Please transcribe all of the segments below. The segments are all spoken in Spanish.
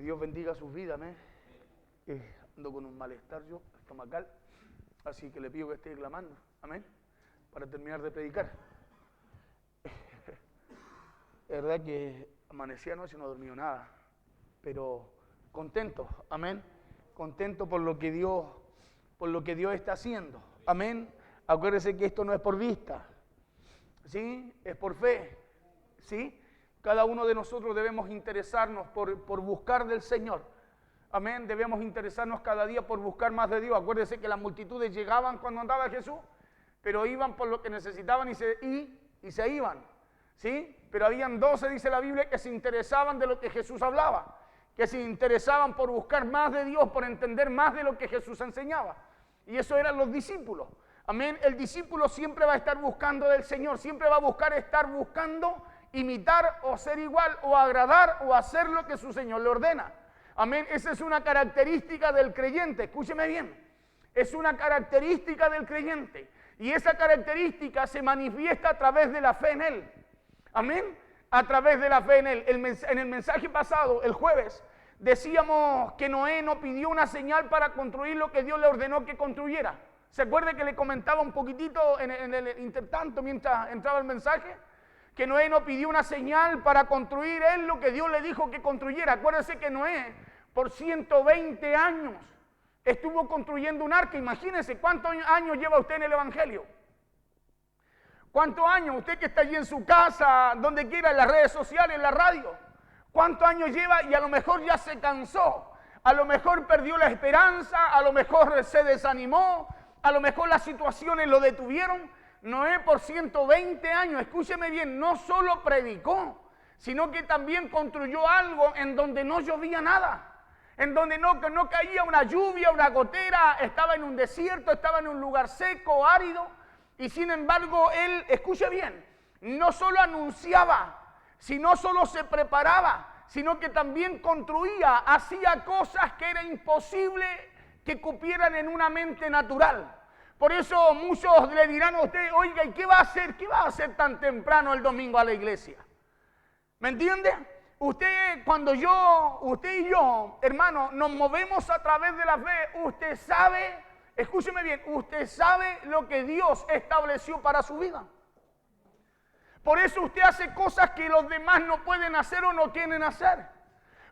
Dios bendiga sus vidas, amén. Ando con un malestar yo, estomacal, así que le pido que esté clamando, amén, para terminar de predicar. Es verdad que amanecí anoche y no he dormido nada, pero contento, amén, contento por lo que Dios está haciendo, amén. Acuérdese que esto no es por vista, ¿sí? Es por fe, ¿sí? Cada uno de nosotros debemos interesarnos por buscar del Señor. Amén. Debemos interesarnos cada día por buscar más de Dios. Acuérdense que las multitudes llegaban cuando andaba Jesús, pero iban por lo que necesitaban y se iban. ¿Sí? Pero habían 12, dice la Biblia, que se interesaban de lo que Jesús hablaba, que se interesaban por buscar más de Dios, por entender más de lo que Jesús enseñaba. Y eso eran los discípulos. Amén. El discípulo siempre va a estar buscando del Señor, siempre va a estar buscando imitar o ser igual o agradar o hacer lo que su Señor le ordena. Amén. Esa es una característica del creyente. Escúcheme bien. Es una característica del creyente. Y esa característica se manifiesta a través de la fe en Él. Amén. A través de la fe en Él. En el mensaje pasado, el jueves, decíamos que Noé no pidió una señal para construir lo que Dios le ordenó que construyera. ¿Se acuerda que le comentaba un poquitito en el intertanto mientras entraba el mensaje? Que Noé no pidió una señal para construir él lo que Dios le dijo que construyera. Acuérdese que Noé por 120 años estuvo construyendo un arca. Imagínese cuántos años lleva usted en el Evangelio. ¿Cuántos años? Usted que está allí en su casa, donde quiera, en las redes sociales, en la radio. ¿Cuántos años lleva? Y a lo mejor ya se cansó. A lo mejor perdió la esperanza, a lo mejor se desanimó, a lo mejor las situaciones lo detuvieron. Noé por 120 años, escúcheme bien, no solo predicó, sino que también construyó algo en donde no llovía nada, en donde no caía una lluvia, una gotera, estaba en un desierto, estaba en un lugar seco, árido, y sin embargo él, escuche bien, no solo anunciaba, no solo se preparaba, sino que también construía, hacía cosas que era imposible que cupieran en una mente natural. Por eso muchos le dirán a usted, oiga, ¿y qué va a hacer? ¿Qué va a hacer tan temprano el domingo a la iglesia? ¿Me entiende? Usted y yo, hermano, nos movemos a través de la fe. Usted sabe, escúcheme bien, usted sabe lo que Dios estableció para su vida. Por eso usted hace cosas que los demás no pueden hacer o no quieren hacer.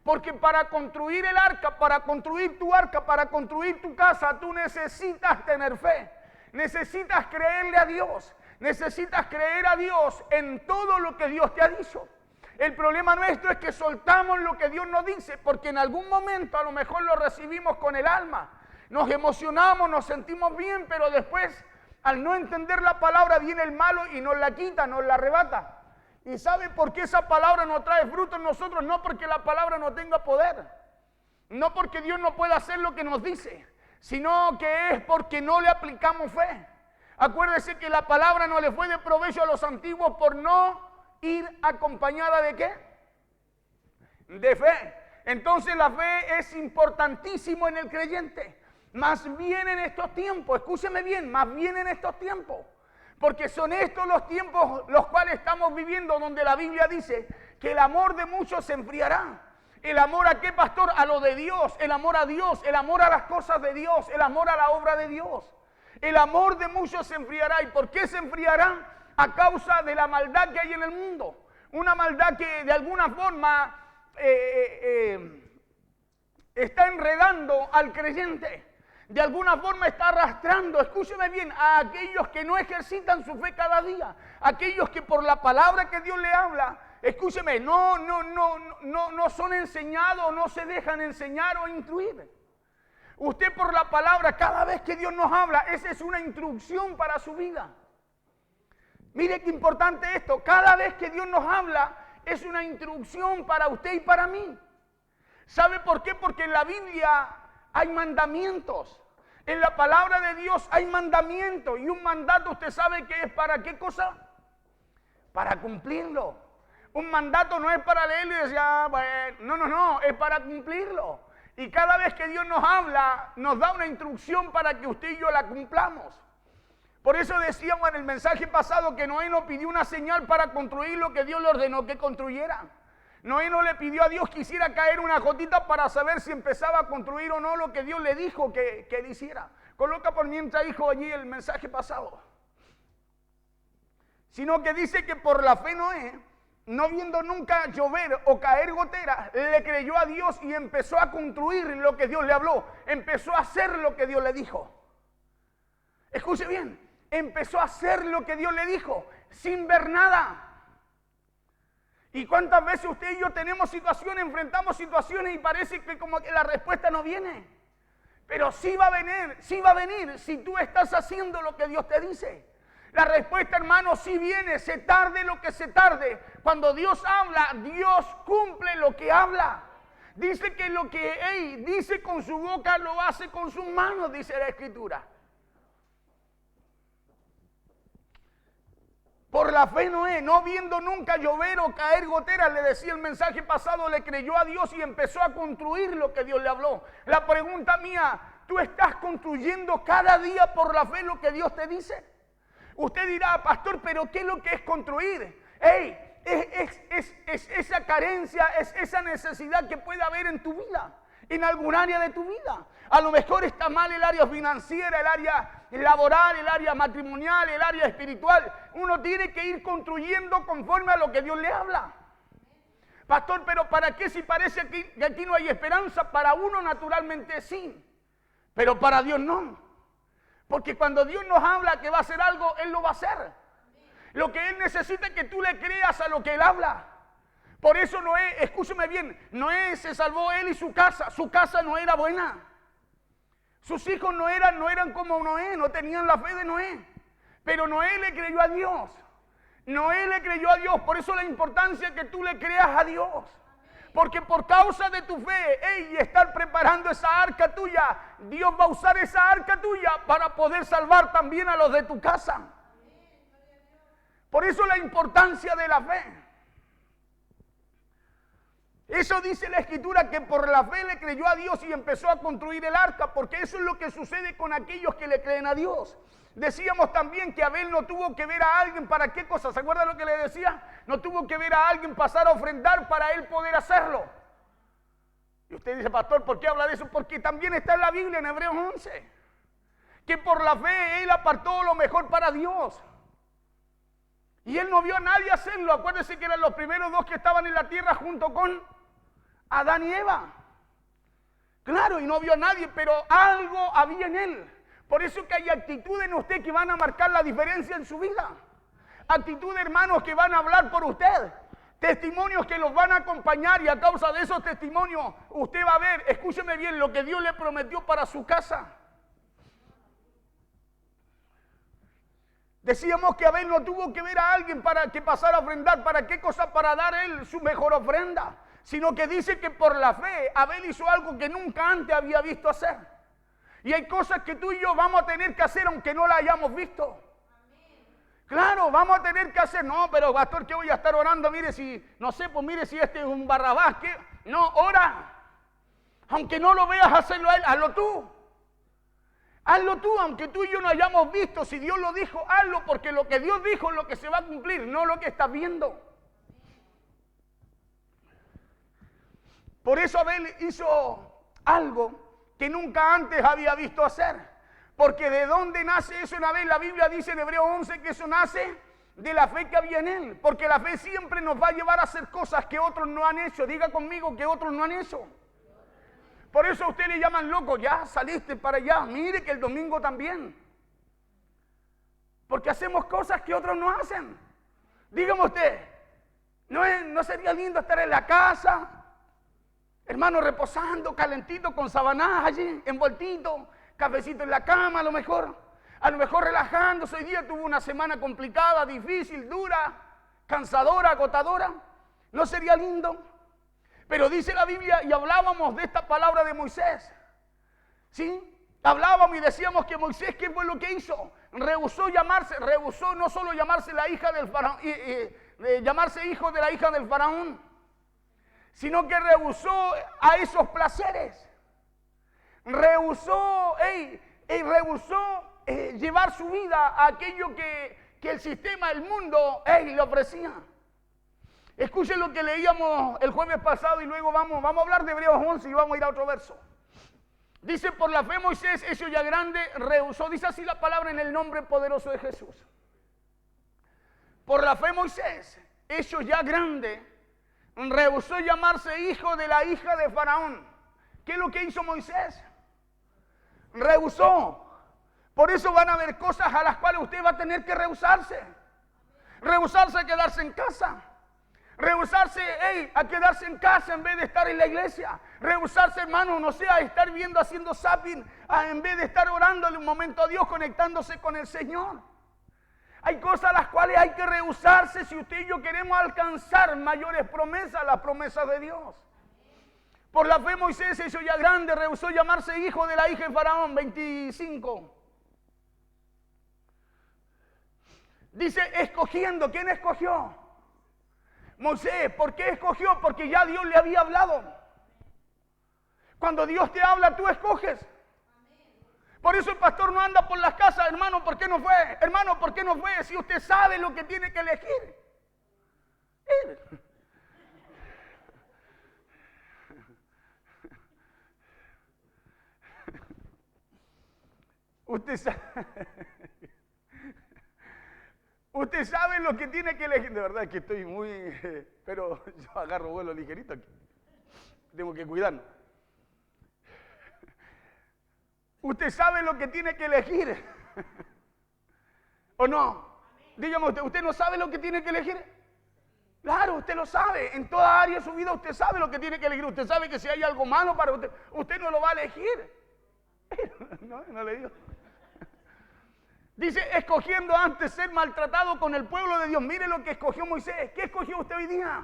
Porque para construir el arca, para construir tu arca, para construir tu casa, tú necesitas tener fe. Necesitas creerle a Dios. Necesitas creer a Dios en todo lo que Dios te ha dicho. El problema nuestro es que soltamos lo que Dios nos dice, porque en algún momento a lo mejor lo recibimos con el alma. Nos emocionamos, nos sentimos bien, pero después, al no entender la palabra, viene el malo y nos la quita, nos la arrebata. ¿Y sabe por qué esa palabra no trae fruto en nosotros? No porque la palabra no tenga poder, no porque Dios no pueda hacer lo que nos dice, sino que es porque no le aplicamos fe. Acuérdese que la palabra no le fue de provecho a los antiguos por no ir acompañada ¿de qué? De fe. Entonces la fe es importantísimo en el creyente, más bien en estos tiempos, escúcheme bien, más bien en estos tiempos. Porque son estos los tiempos los cuales estamos viviendo, donde la Biblia dice que el amor de muchos se enfriará. ¿El amor a qué, pastor? A lo de Dios, el amor a Dios, el amor a las cosas de Dios, el amor a la obra de Dios. El amor de muchos se enfriará. ¿Y por qué se enfriará? A causa de la maldad que hay en el mundo. Una maldad que de alguna forma está enredando al creyente. De alguna forma está arrastrando, escúcheme bien, a aquellos que no ejercitan su fe cada día, aquellos que por la palabra que Dios le habla, escúcheme, no son enseñados, no se dejan enseñar o instruir. Usted por la palabra, cada vez que Dios nos habla, esa es una instrucción para su vida. Mire qué importante esto, cada vez que Dios nos habla, es una instrucción para usted y para mí. ¿Sabe por qué? Porque en la Biblia hay mandamientos. En la palabra de Dios hay mandamientos. Y un mandato, ¿usted sabe qué es? ¿Para qué cosa? Para cumplirlo. Un mandato no es para leerlo y decir, bueno, no, es para cumplirlo. Y cada vez que Dios nos habla, nos da una instrucción para que usted y yo la cumplamos. Por eso decíamos en el mensaje pasado que Noé no pidió una señal para construir lo que Dios le ordenó que construyera. Noé no le pidió a Dios que hiciera caer una gotita para saber si empezaba a construir o no lo que Dios le dijo que él hiciera. Coloca por mientras, hijo, allí el mensaje pasado. Sino que dice que por la fe Noé, no viendo nunca llover o caer goteras, le creyó a Dios y empezó a construir lo que Dios le habló. Empezó a hacer lo que Dios le dijo. Escuche bien, empezó a hacer lo que Dios le dijo, sin ver nada. ¿Y cuántas veces usted y yo tenemos situaciones, enfrentamos situaciones y parece que como que la respuesta no viene? Pero sí va a venir si tú estás haciendo lo que Dios te dice. La respuesta, hermano, sí viene, se tarde lo que se tarde. Cuando Dios habla, Dios cumple lo que habla. Dice que lo que Él dice con su boca lo hace con sus manos, dice la Escritura. Por la fe Noé, no viendo nunca llover o caer goteras, le decía el mensaje pasado, le creyó a Dios y empezó a construir lo que Dios le habló. La pregunta mía, ¿tú estás construyendo cada día por la fe lo que Dios te dice? Usted dirá, pastor, pero ¿qué es lo que es construir? Es esa carencia, es esa necesidad que puede haber en tu vida, en algún área de tu vida. A lo mejor está mal el área financiera, el área laboral, el área matrimonial, el área espiritual. Uno tiene que ir construyendo conforme a lo que Dios le habla. Pastor, pero ¿para qué si parece que aquí no hay esperanza? Para uno naturalmente sí, pero para Dios no. Porque cuando Dios nos habla que va a hacer algo, Él lo va a hacer. Lo que Él necesita es que tú le creas a lo que Él habla. Por eso Noé, escúcheme bien, Noé se salvó él y su casa no era buena. Sus hijos no eran como Noé, no tenían la fe de Noé. Pero Noé le creyó a Dios. Noé le creyó a Dios, por eso la importancia que tú le creas a Dios. Porque por causa de tu fe, y estar preparando esa arca tuya, Dios va a usar esa arca tuya para poder salvar también a los de tu casa. Por eso la importancia de la fe. Eso dice la Escritura, que por la fe le creyó a Dios y empezó a construir el arca, porque eso es lo que sucede con aquellos que le creen a Dios. Decíamos también que Abel no tuvo que ver a alguien para qué cosa. ¿Se acuerdan lo que le decía? No tuvo que ver a alguien pasar a ofrendar para él poder hacerlo. Y usted dice, pastor, ¿por qué habla de eso? Porque también está en la Biblia, en Hebreos 11, que por la fe él apartó lo mejor para Dios. Y él no vio a nadie hacerlo. Acuérdense que eran los primeros dos que estaban en la tierra junto con Adán y Eva. Claro, y no vio a nadie, pero algo había en él. Por eso que hay actitudes en usted que van a marcar la diferencia en su vida. Actitudes, hermanos, que van a hablar por usted. Testimonios que los van a acompañar, y a causa de esos testimonios usted va a ver, escúcheme bien, lo que Dios le prometió para su casa. Decíamos que Abel no tuvo que ver a alguien para que pasara a ofrendar. ¿Para qué cosa? Para dar él su mejor ofrenda. Sino que dice que por la fe Abel hizo algo que nunca antes había visto hacer. Y hay cosas que tú y yo vamos a tener que hacer aunque no las hayamos visto. Claro, vamos a tener que hacer. No, pero pastor, ¿qué voy a estar orando? Mire si, no sé, pues mire si este es un Barrabás. ¿Qué? No, ora. Aunque no lo veas hacerlo a él, hazlo tú. Hazlo tú, aunque tú y yo no hayamos visto. Si Dios lo dijo, hazlo, porque lo que Dios dijo es lo que se va a cumplir, no lo que estás viendo. Por eso Abel hizo algo que nunca antes había visto hacer. Porque ¿de dónde nace eso en Abel? La Biblia dice en Hebreos 11 que eso nace de la fe que había en él. Porque la fe siempre nos va a llevar a hacer cosas que otros no han hecho. Diga conmigo, que otros no han hecho. Por eso a usted le llaman loco. Ya saliste para allá. Mire que el domingo también. Porque hacemos cosas que otros no hacen. Dígame usted, ¿no sería lindo estar en la casa, hermano, reposando, calentito, con sabanas allí, envueltito, cafecito en la cama a lo mejor relajándose? Hoy día tuvo una semana complicada, difícil, dura, cansadora, agotadora. ¿No sería lindo? Pero dice la Biblia, y hablábamos de esta palabra de Moisés, ¿sí? Hablábamos y decíamos que Moisés, ¿qué fue lo que hizo? Rehusó no solo llamarse la hija del faraón, llamarse hijo de la hija del faraón, sino que rehusó a esos placeres. Rehusó llevar su vida a aquello que el sistema, el mundo, le ofrecía. Escuchen lo que leíamos el jueves pasado y luego vamos a hablar de Hebreos 11 y vamos a ir a otro verso. Dice, por la fe Moisés, hecho ya grande, rehusó, dice así la palabra en el nombre poderoso de Jesús. Por la fe Moisés, hecho ya grande, rehusó llamarse hijo de la hija de Faraón. ¿Qué es lo que hizo Moisés? Rehusó. Por eso van a haber cosas a las cuales usted va a tener que rehusarse. Rehusarse a quedarse en casa. Rehusarse a quedarse en casa en vez de estar en la iglesia. Rehusarse, hermano, no sé, a estar viendo, haciendo zapping, en vez de estar orándole un momento a Dios, conectándose con el Señor. Hay cosas a las cuales hay que rehusarse si usted y yo queremos alcanzar mayores promesas, las promesas de Dios. Por la fe Moisés, hecho ya grande, rehusó llamarse hijo de la hija de Faraón. 25. Dice, escogiendo. ¿Quién escogió? Moisés. ¿Por qué escogió? Porque ya Dios le había hablado. Cuando Dios te habla, tú escoges. Por eso el pastor no anda por las casas, hermano, ¿por qué no fue? Hermano, ¿por qué no fue? Si usted sabe lo que tiene que elegir. Usted sabe lo que tiene que elegir. De verdad que estoy muy... pero yo agarro vuelo ligerito aquí. Tengo que cuidarnos. Usted sabe lo que tiene que elegir. ¿O no? Dígame ¿usted no sabe lo que tiene que elegir? Claro, usted lo sabe. En toda área de su vida usted sabe lo que tiene que elegir. Usted sabe que si hay algo malo para usted, usted no lo va a elegir. No le digo. Dice, escogiendo antes ser maltratado con el pueblo de Dios. Mire lo que escogió Moisés. ¿Qué escogió usted hoy día?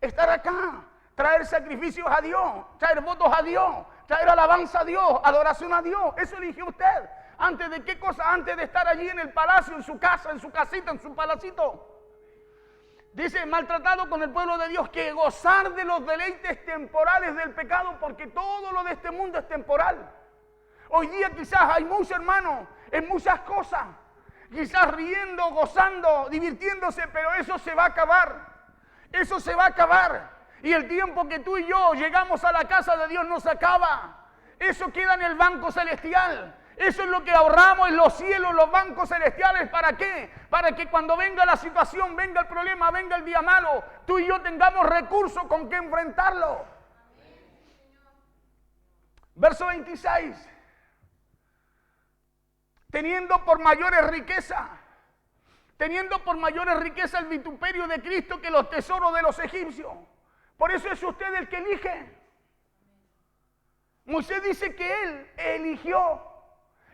Estar acá, traer sacrificios a Dios, traer votos a Dios, traer alabanza a Dios, adoración a Dios. Eso eligió usted. ¿Antes de qué cosa? Antes de estar allí en el palacio, en su casa, en su casita, en su palacito. Dice, maltratado con el pueblo de Dios, que gozar de los deleites temporales del pecado, porque todo lo de este mundo es temporal. Hoy día quizás hay muchos hermanos en muchas cosas, quizás riendo, gozando, divirtiéndose, pero eso se va a acabar. Eso se va a acabar. Y el tiempo que tú y yo llegamos a la casa de Dios no se acaba. Eso queda en el banco celestial. Eso es lo que ahorramos en los cielos, los bancos celestiales. ¿Para qué? Para que cuando venga la situación, venga el problema, venga el día malo, tú y yo tengamos recursos con que enfrentarlo. Verso 26. Teniendo por mayores riquezas el vituperio de Cristo que los tesoros de los egipcios. Por eso es usted el que elige. Moisés dice que él eligió,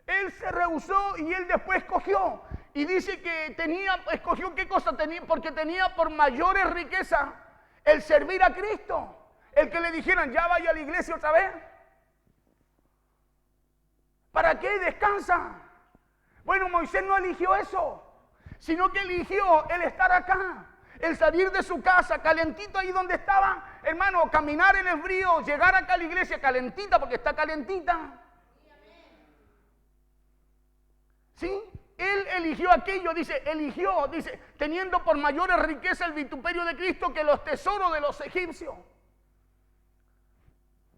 él se rehusó y él después escogió. Y dice que escogió qué cosa tenía, porque tenía por mayores riquezas el servir a Cristo. El que le dijeran, ya vaya a la iglesia otra vez. ¿Para qué descansa? Bueno, Moisés no eligió eso, sino que eligió el estar acá, el salir de su casa, calentito ahí donde estaba, hermano, caminar en el frío, llegar acá a la iglesia calentita, porque está calentita. ¿Sí? Él eligió aquello, dice, teniendo por mayores riquezas el vituperio de Cristo que los tesoros de los egipcios.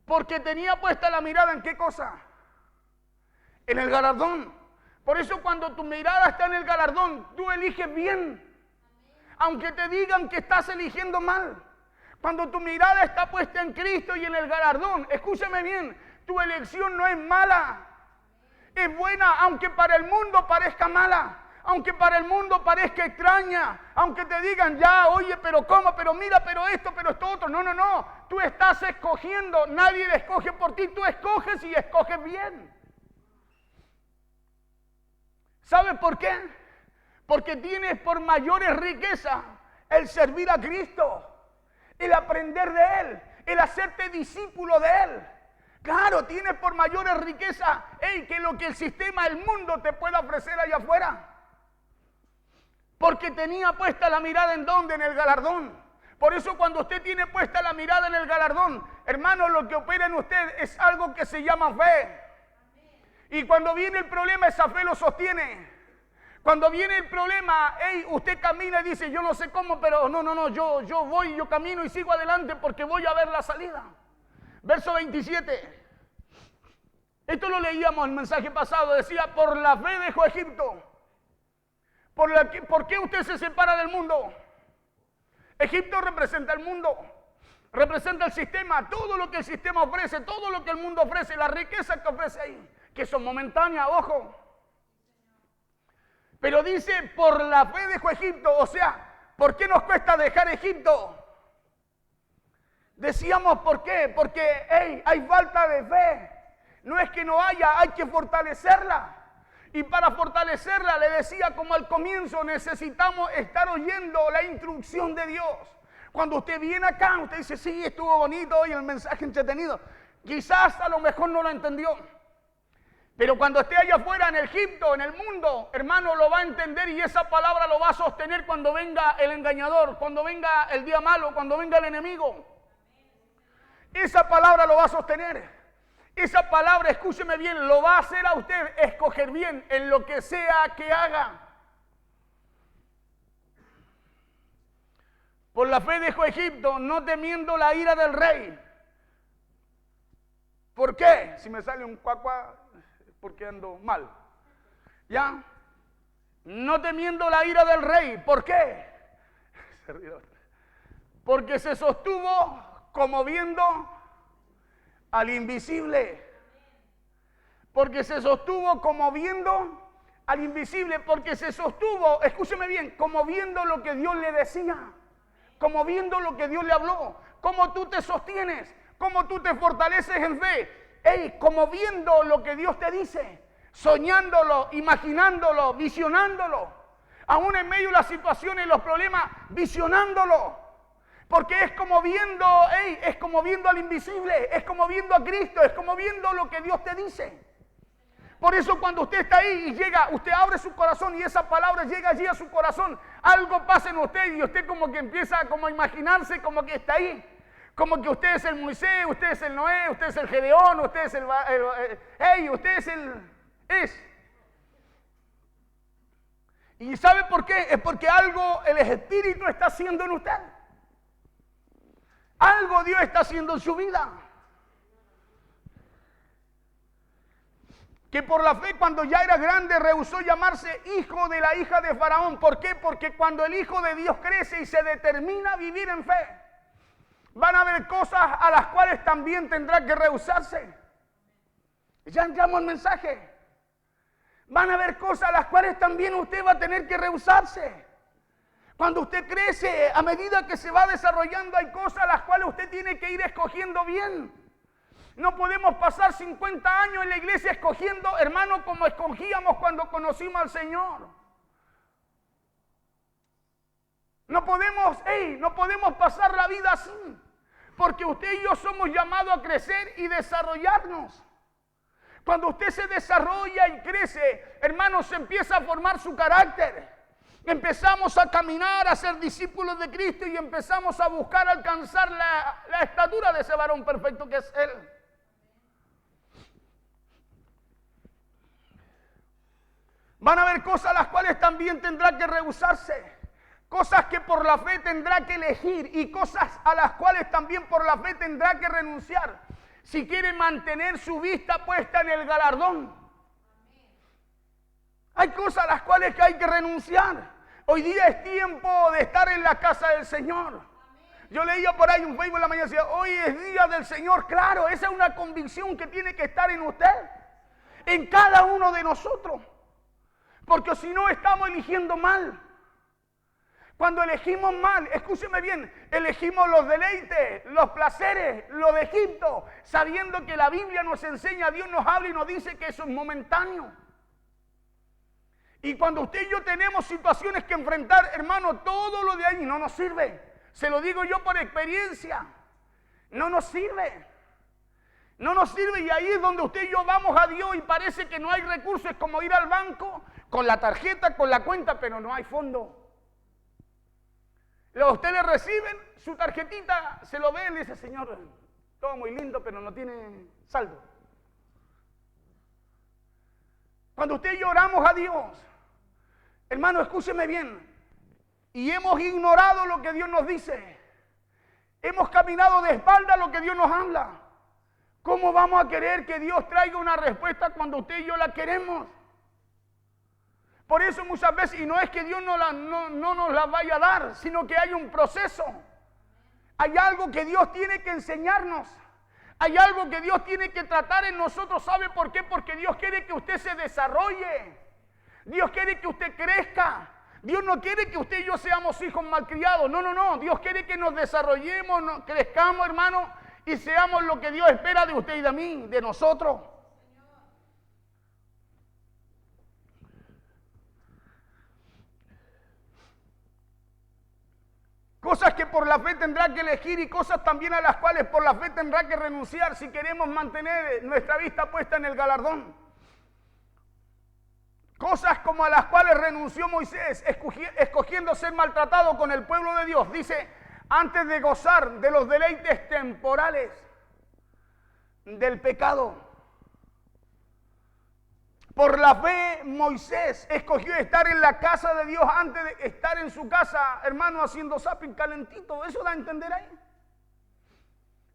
Porque tenía puesta la mirada en qué cosa? En el galardón. Por eso cuando tu mirada está en el galardón, tú eliges bien. Aunque te digan que estás eligiendo mal. Cuando tu mirada está puesta en Cristo y en el galardón, escúchame bien, tu elección no es mala. Es buena, aunque para el mundo parezca mala. Aunque para el mundo parezca extraña. Aunque te digan, ya, oye, pero ¿cómo? Pero mira, pero esto, pero esto otro. No. Tú estás escogiendo. Nadie escoge por ti. Tú escoges y escoges bien. ¿Sabes por qué? Porque tienes por mayores riquezas el servir a Cristo, el aprender de Él, el hacerte discípulo de Él. Claro, tienes por mayores riquezas que lo que el sistema, el mundo te pueda ofrecer allá afuera. Porque tenía puesta la mirada en ¿dónde? En el galardón. Por eso cuando usted tiene puesta la mirada en el galardón, hermano, lo que opera en usted es algo que se llama fe. Y cuando viene el problema, esa fe lo sostiene. Cuando viene el problema, hey, usted camina y dice, yo no sé cómo, pero no, yo voy, yo camino y sigo adelante porque voy a ver la salida. Verso 27. Esto lo leíamos en el mensaje pasado. Decía, por la fe dejó Egipto. ¿Por qué usted se separa del mundo? Egipto representa el mundo. Representa el sistema. Todo lo que el sistema ofrece, todo lo que el mundo ofrece, la riqueza que ofrece ahí. Que son momentáneas, ojo. Pero dice, por la fe dejó Egipto. O sea, ¿por qué nos cuesta dejar Egipto? Decíamos, ¿por qué? Porque hey, hay falta de fe. No es que no haya, hay que fortalecerla. Y para fortalecerla, le decía como al comienzo, necesitamos estar oyendo la instrucción de Dios. Cuando usted viene acá, usted dice, sí, estuvo bonito hoy el mensaje entretenido. Quizás a lo mejor no lo entendió. Pero cuando esté allá afuera en Egipto, en el mundo, hermano, lo va a entender y esa palabra lo va a sostener cuando venga el engañador, cuando venga el día malo, cuando venga el enemigo. Esa palabra lo va a sostener. Esa palabra, escúcheme bien, lo va a hacer a usted escoger bien en lo que sea que haga. Por la fe dejó Egipto, no temiendo la ira del rey. ¿Por qué? Si me sale un cuacuá, porque ando mal. ¿Ya? No temiendo la ira del rey. ¿Por qué? Porque se sostuvo como viendo al invisible. Porque se sostuvo como viendo al invisible. Porque se sostuvo, escúcheme bien, como viendo lo que Dios le decía. Como viendo lo que Dios le habló. Cómo tú te sostienes. Cómo tú te fortaleces en fe. Hey, como viendo lo que Dios te dice. Soñándolo, imaginándolo, visionándolo. Aún en medio de las situaciones y los problemas, visionándolo. Porque es como viendo, hey, es como viendo al invisible, es como viendo a Cristo, es como viendo lo que Dios te dice. Por eso cuando usted está ahí y llega, usted abre su corazón y esa palabra llega allí a su corazón, algo pasa en usted y usted como que empieza como a imaginarse como que está ahí. Como que usted es el Moisés, usted es el Noé, usted es el Gedeón, usted es usted es es. ¿Y sabe por qué? Es porque algo el Espíritu está haciendo en usted. Algo Dios está haciendo en su vida. Que por la fe cuando ya era grande rehusó llamarse hijo de la hija de Faraón. ¿Por qué? Porque cuando el Hijo de Dios crece y se determina a vivir en fe, van a haber cosas a las cuales también tendrá que rehusarse. Ya entramos al mensaje. Van a haber cosas a las cuales también usted va a tener que rehusarse. Cuando usted crece, a medida que se va desarrollando, hay cosas a las cuales usted tiene que ir escogiendo bien. No podemos pasar 50 años en la iglesia escogiendo, hermano, como escogíamos cuando conocimos al Señor. No podemos pasar la vida así. Porque usted y yo somos llamados a crecer y desarrollarnos. Cuando usted se desarrolla y crece, hermano, se empieza a formar su carácter. Empezamos a caminar, a ser discípulos de Cristo y empezamos a buscar alcanzar la estatura de ese varón perfecto que es Él. Van a haber cosas a las cuales también tendrá que rehusarse. Cosas que por la fe tendrá que elegir y cosas a las cuales también por la fe tendrá que renunciar. Si quiere mantener su vista puesta en el galardón. Hay cosas a las cuales hay que renunciar. Hoy día es tiempo de estar en la casa del Señor. Yo leía por ahí un Facebook en la mañana y decía, hoy es día del Señor. Claro, esa es una convicción que tiene que estar en usted, en cada uno de nosotros. Porque si no estamos eligiendo mal. Cuando elegimos mal, escúcheme bien, elegimos los deleites, los placeres, lo de Egipto, sabiendo que la Biblia nos enseña, Dios nos habla y nos dice que eso es momentáneo. Y cuando usted y yo tenemos situaciones que enfrentar, hermano, todo lo de ahí no nos sirve. Se lo digo yo por experiencia. No nos sirve. No nos sirve y ahí es donde usted y yo vamos a Dios y parece que no hay recursos. Es como ir al banco con la tarjeta, con la cuenta, pero no hay fondo. A usted le reciben su tarjetita, se lo ven y dice, Señor, todo muy lindo, pero no tiene saldo. Cuando usted y yo oramos a Dios, Hermano, escúcheme bien. Y hemos ignorado lo que Dios nos dice. Hemos caminado de espalda a lo que Dios nos habla. ¿Cómo vamos a querer que Dios traiga una respuesta cuando usted y yo la queremos? Por eso muchas veces, y no es que Dios no nos la vaya a dar, sino que hay un proceso. Hay algo que Dios tiene que enseñarnos. Hay algo que Dios tiene que tratar en nosotros. ¿Sabe por qué? Porque Dios quiere que usted se desarrolle. Dios quiere que usted crezca. Dios no quiere que usted y yo seamos hijos malcriados. No, no, no. Dios quiere que nos desarrollemos, crezcamos, hermano, y seamos lo que Dios espera de usted y de mí, de nosotros. Cosas que por la fe tendrá que elegir y cosas también a las cuales por la fe tendrá que renunciar si queremos mantener nuestra vista puesta en el galardón. Cosas como a las cuales renunció Moisés, escogiendo ser maltratado con el pueblo de Dios. Dice, antes de gozar de los deleites temporales del pecado. Por la fe, Moisés escogió estar en la casa de Dios antes de estar en su casa, hermano, haciendo zapping calentito. ¿Eso da a entender ahí?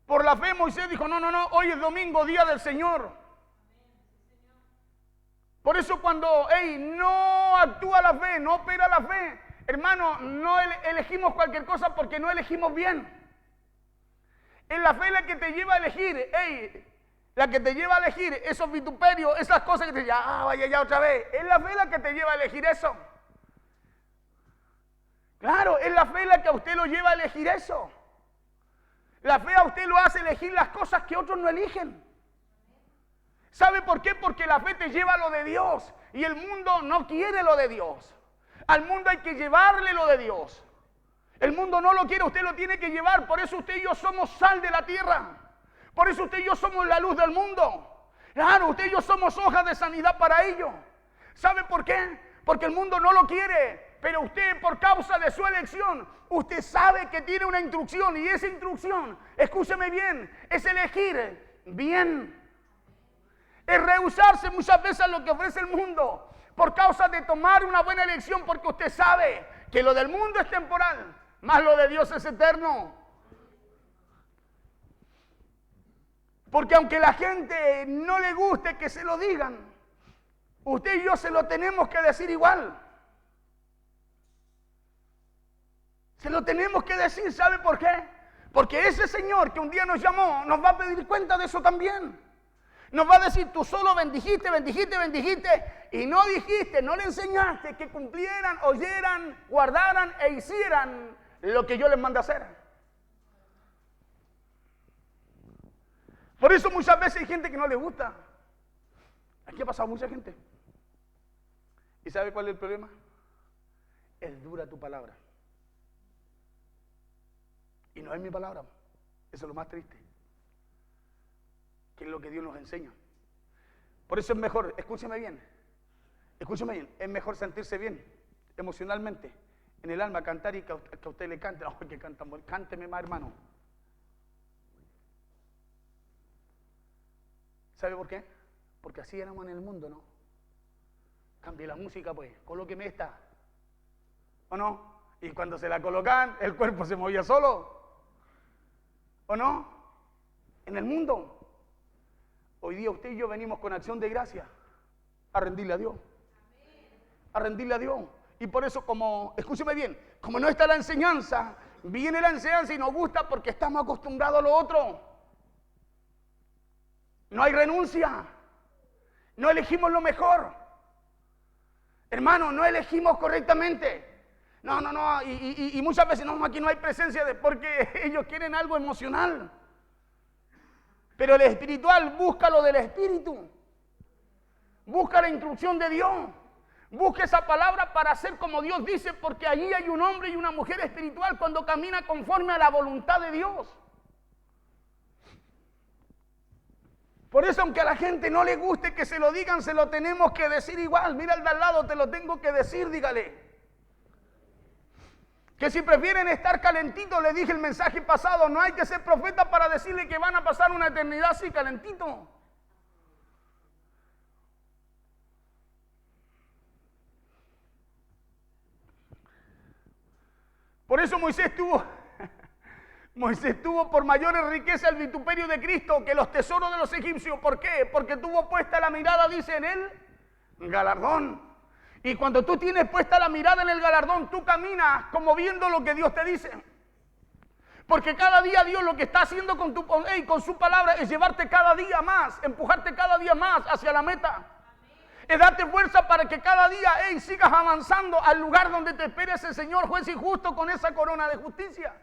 Por la fe, Moisés dijo, no, no, no, hoy es domingo, día del Señor. Por eso cuando no actúa la fe, no opera la fe, hermano, no elegimos cualquier cosa porque no elegimos bien. Es la fe la que te lleva a elegir, la que te lleva a elegir esos vituperios, esas cosas que te dicen, vaya ya otra vez. Es la fe la que te lleva a elegir eso. Claro, es la fe la que a usted lo lleva a elegir eso. La fe a usted lo hace elegir las cosas que otros no eligen. ¿Sabe por qué? Porque la fe te lleva a lo de Dios y el mundo no quiere lo de Dios. Al mundo hay que llevarle lo de Dios. El mundo no lo quiere, usted lo tiene que llevar. Por eso usted y yo somos sal de la tierra. Por eso usted y yo somos la luz del mundo. Claro, usted y yo somos hojas de sanidad para ello. ¿Sabe por qué? Porque el mundo no lo quiere. Pero usted, por causa de su elección, usted sabe que tiene una instrucción. Y esa instrucción, escúcheme bien, es elegir bien. Es rehusarse muchas veces a lo que ofrece el mundo. Por causa de tomar una buena elección. Porque usted sabe que lo del mundo es temporal. Más lo de Dios es eterno. Porque aunque la gente no le guste que se lo digan, usted y yo se lo tenemos que decir igual. Se lo tenemos que decir, ¿sabe por qué? Porque ese Señor que un día nos llamó, nos va a pedir cuenta de eso también. Nos va a decir, tú solo bendijiste, bendijiste, bendijiste, y no dijiste, no le enseñaste que cumplieran, oyeran, guardaran e hicieran lo que yo les mandé a hacer. Por eso muchas veces hay gente que no le gusta. Aquí ha pasado mucha gente. ¿Y sabe cuál es el problema? Es dura tu palabra. Y no es mi palabra. Eso es lo más triste. Que es lo que Dios nos enseña. Por eso es mejor, escúcheme bien, es mejor sentirse bien emocionalmente, en el alma, cantar y que a usted le cante. ¡Ay, que canta! Cánteme más, hermano. ¿Sabe por qué? Porque así éramos en el mundo, ¿no? Cambie la música, pues, colóqueme esta. ¿O no? Y cuando se la colocan, el cuerpo se movía solo. ¿O no? En el mundo. Hoy día usted y yo venimos con acción de gracia a rendirle a Dios. A rendirle a Dios. Y por eso, escúcheme bien, como no está la enseñanza, viene la enseñanza y nos gusta porque estamos acostumbrados a lo otro. No hay renuncia. No elegimos lo mejor. Hermano, no elegimos correctamente. No. Y muchas veces no, aquí no hay presencia porque ellos quieren algo emocional. Pero el espiritual busca lo del espíritu. Busca la instrucción de Dios. Busca esa palabra para hacer como Dios dice, porque allí hay un hombre y una mujer espiritual cuando camina conforme a la voluntad de Dios. Por eso, aunque a la gente no le guste que se lo digan, se lo tenemos que decir igual. Mira al de al lado, te lo tengo que decir, dígale. Que si prefieren estar calentitos, le dije el mensaje pasado, no hay que ser profeta para decirle que van a pasar una eternidad así calentito. Por eso Moisés tuvo por mayores riquezas el vituperio de Cristo que los tesoros de los egipcios. ¿Por qué? Porque tuvo puesta la mirada, dice, en el galardón. Y cuando tú tienes puesta la mirada en el galardón, tú caminas como viendo lo que Dios te dice. Porque cada día Dios lo que está haciendo con su palabra es llevarte cada día más, empujarte cada día más hacia la meta. Es darte fuerza para que cada día sigas avanzando al lugar donde te espera ese Señor juez y justo con esa corona de justicia.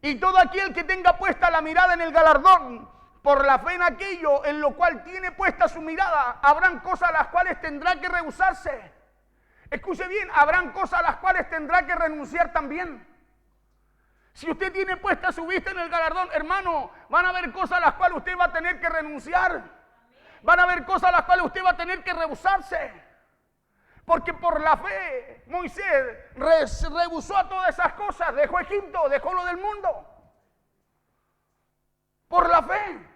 Y todo aquel que tenga puesta la mirada en el galardón, por la fe en aquello en lo cual tiene puesta su mirada, habrán cosas a las cuales tendrá que rehusarse. Escuche bien, habrán cosas a las cuales tendrá que renunciar también. Si usted tiene puesta su vista en el galardón, hermano, van a haber cosas a las cuales usted va a tener que renunciar. Van a haber cosas a las cuales usted va a tener que rehusarse. Porque por la fe Moisés rehusó a todas esas cosas. Dejó Egipto, dejó lo del mundo. Por la fe.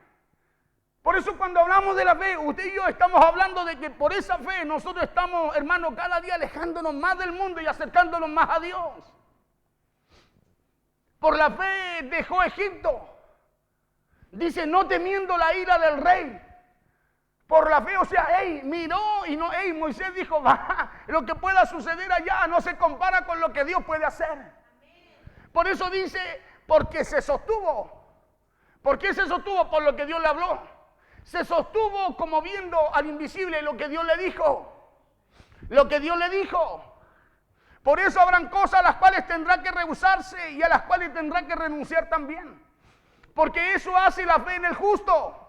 Por eso cuando hablamos de la fe, usted y yo estamos hablando de que por esa fe nosotros estamos, hermano, cada día alejándonos más del mundo y acercándonos más a Dios. Por la fe dejó Egipto. Dice, no temiendo la ira del rey. Por la fe, o sea, miró y no, Moisés dijo, lo que pueda suceder allá no se compara con lo que Dios puede hacer. Por eso dice, porque se sostuvo. ¿Por qué se sostuvo? Por lo que Dios le habló. Se sostuvo como viendo al invisible lo que Dios le dijo. Lo que Dios le dijo. Por eso habrán cosas a las cuales tendrá que rehusarse y a las cuales tendrá que renunciar también. Porque eso hace la fe en el justo.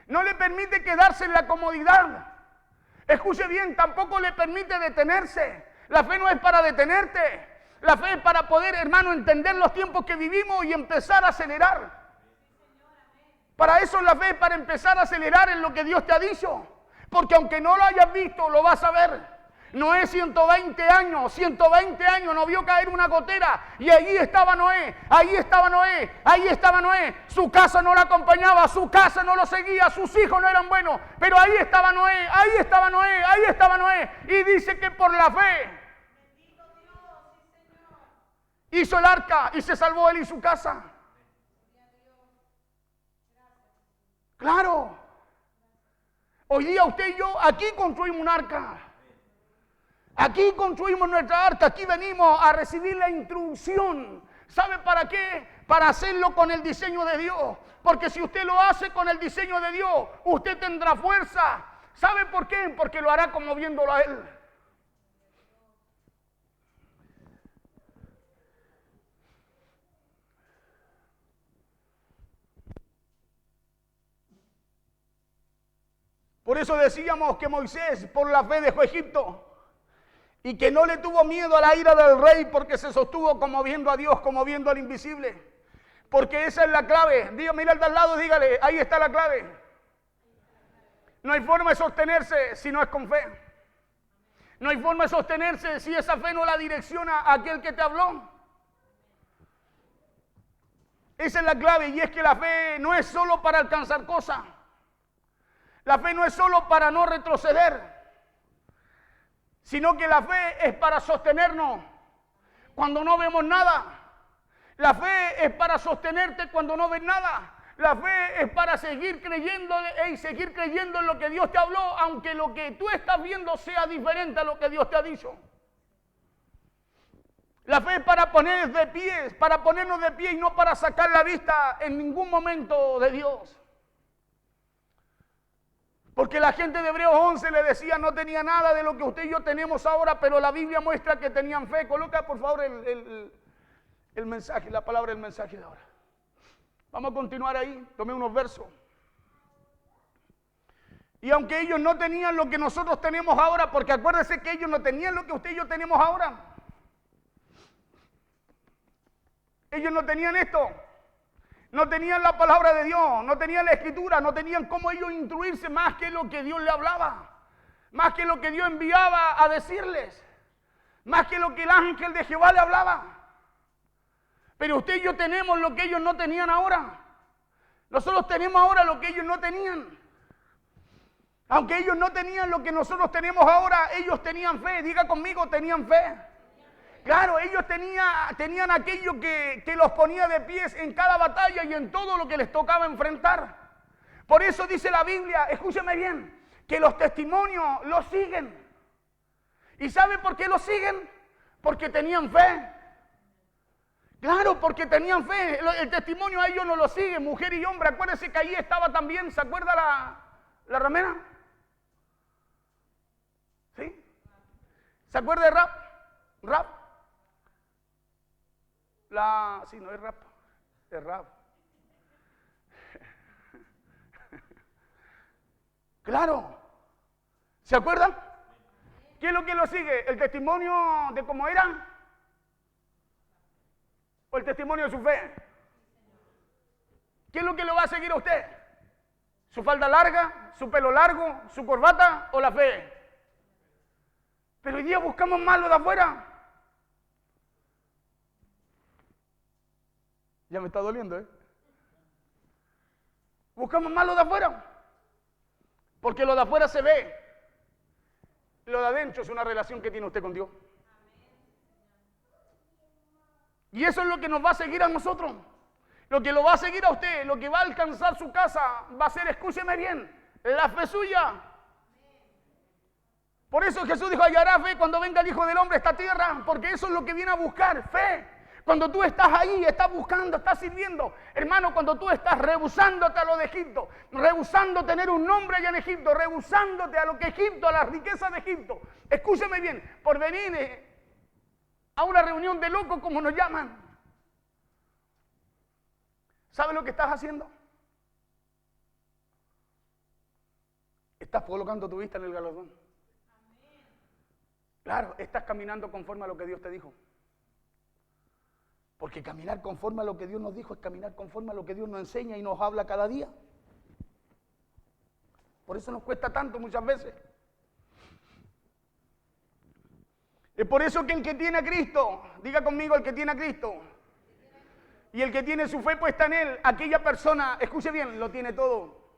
No le permite quedarse en la comodidad. Escuche bien, tampoco le permite detenerse. La fe no es para detenerte. La fe es para poder, hermano, entender los tiempos que vivimos y empezar a acelerar. Para eso la fe es para empezar a acelerar en lo que Dios te ha dicho. Porque aunque no lo hayas visto, lo vas a ver. Noé 120 años no vio caer una gotera y ahí estaba Noé, su casa no la acompañaba, su casa no lo seguía, sus hijos no eran buenos, pero ahí estaba Noé, y dice que por la fe hizo el arca y se salvó él y su casa. Claro, hoy día usted y yo aquí construimos un arca. Aquí construimos nuestra arca, aquí venimos a recibir la instrucción. ¿Sabe para qué? Para hacerlo con el diseño de Dios. Porque si usted lo hace con el diseño de Dios, usted tendrá fuerza. ¿Sabe por qué? Porque lo hará como viéndolo a Él. Por eso decíamos que Moisés por la fe dejó Egipto. Y que no le tuvo miedo a la ira del rey porque se sostuvo como viendo a Dios, como viendo al invisible. Porque esa es la clave. Mira al de al lado, dígale, ahí está la clave. No hay forma de sostenerse si no es con fe. No hay forma de sostenerse si esa fe no la direcciona a aquel que te habló. Esa es la clave, y es que la fe no es solo para alcanzar cosas. La fe no es solo para no retroceder. Sino que la fe es para sostenernos cuando no vemos nada. La fe es para sostenerte cuando no ves nada. La fe es para seguir creyendo en lo que Dios te habló, aunque lo que tú estás viendo sea diferente a lo que Dios te ha dicho. La fe es para ponernos de pie y no para sacar la vista en ningún momento de Dios. Porque la gente de Hebreos 11 le decía no tenía nada de lo que usted y yo tenemos ahora, pero la Biblia muestra que tenían fe. Coloca por favor el mensaje, la palabra del mensaje de ahora. Vamos a continuar ahí, tomé unos versos. Y aunque ellos no tenían lo que nosotros tenemos ahora, porque acuérdense que ellos no tenían lo que usted y yo tenemos ahora. Ellos no tenían esto. No tenían la palabra de Dios, no tenían la escritura, no tenían cómo ellos instruirse más que lo que Dios le hablaba, más que lo que Dios enviaba a decirles, más que lo que el ángel de Jehová le hablaba. Pero usted y yo tenemos lo que ellos no tenían ahora. Nosotros tenemos ahora lo que ellos no tenían. Aunque ellos no tenían lo que nosotros tenemos ahora, ellos tenían fe. Diga conmigo, tenían fe. Claro, ellos tenían aquello que los ponía de pies en cada batalla y en todo lo que les tocaba enfrentar. Por eso dice la Biblia, escúcheme bien, que los testimonios los siguen. ¿Y sabe por qué los siguen? Porque tenían fe. Claro, porque tenían fe. El testimonio a ellos no lo sigue, mujer y hombre. Acuérdense que ahí estaba también, ¿se acuerda la ramera? ¿Sí? ¿Se acuerda de Rap? Sí, no es Rap, es Rap. Claro. ¿Se acuerdan? ¿Qué es lo que lo sigue? ¿El testimonio de cómo era? ¿O el testimonio de su fe? ¿Qué es lo que lo va a seguir a usted? ¿Su falda larga? ¿Su pelo largo? ¿Su corbata? ¿O la fe? Pero hoy día buscamos más lo de afuera. Ya me está doliendo, ¿eh? Buscamos más lo de afuera. Porque lo de afuera se ve. Lo de adentro es una relación que tiene usted con Dios. Y eso es lo que nos va a seguir a nosotros. Lo que lo va a seguir a usted, lo que va a alcanzar su casa, va a ser, escúcheme bien, la fe suya. Por eso Jesús dijo, hallará fe cuando venga el Hijo del Hombre a esta tierra, porque eso es lo que viene a buscar, fe. Cuando tú estás ahí, estás buscando, estás sirviendo. Hermano, cuando tú estás rehusándote a lo de Egipto, rehusando tener un nombre allá en Egipto, rehusándote a lo que Egipto, a las riquezas de Egipto. Escúcheme bien, por venir a una reunión de locos como nos llaman. ¿Sabes lo que estás haciendo? Estás colocando tu vista en el galardón. Claro, estás caminando conforme a lo que Dios te dijo. Porque caminar conforme a lo que Dios nos dijo es caminar conforme a lo que Dios nos enseña y nos habla cada día. Por eso nos cuesta tanto muchas veces. Es por eso que el que tiene a Cristo, diga conmigo, el que tiene a Cristo, y el que tiene su fe puesta en Él, aquella persona, escuche bien, lo tiene todo.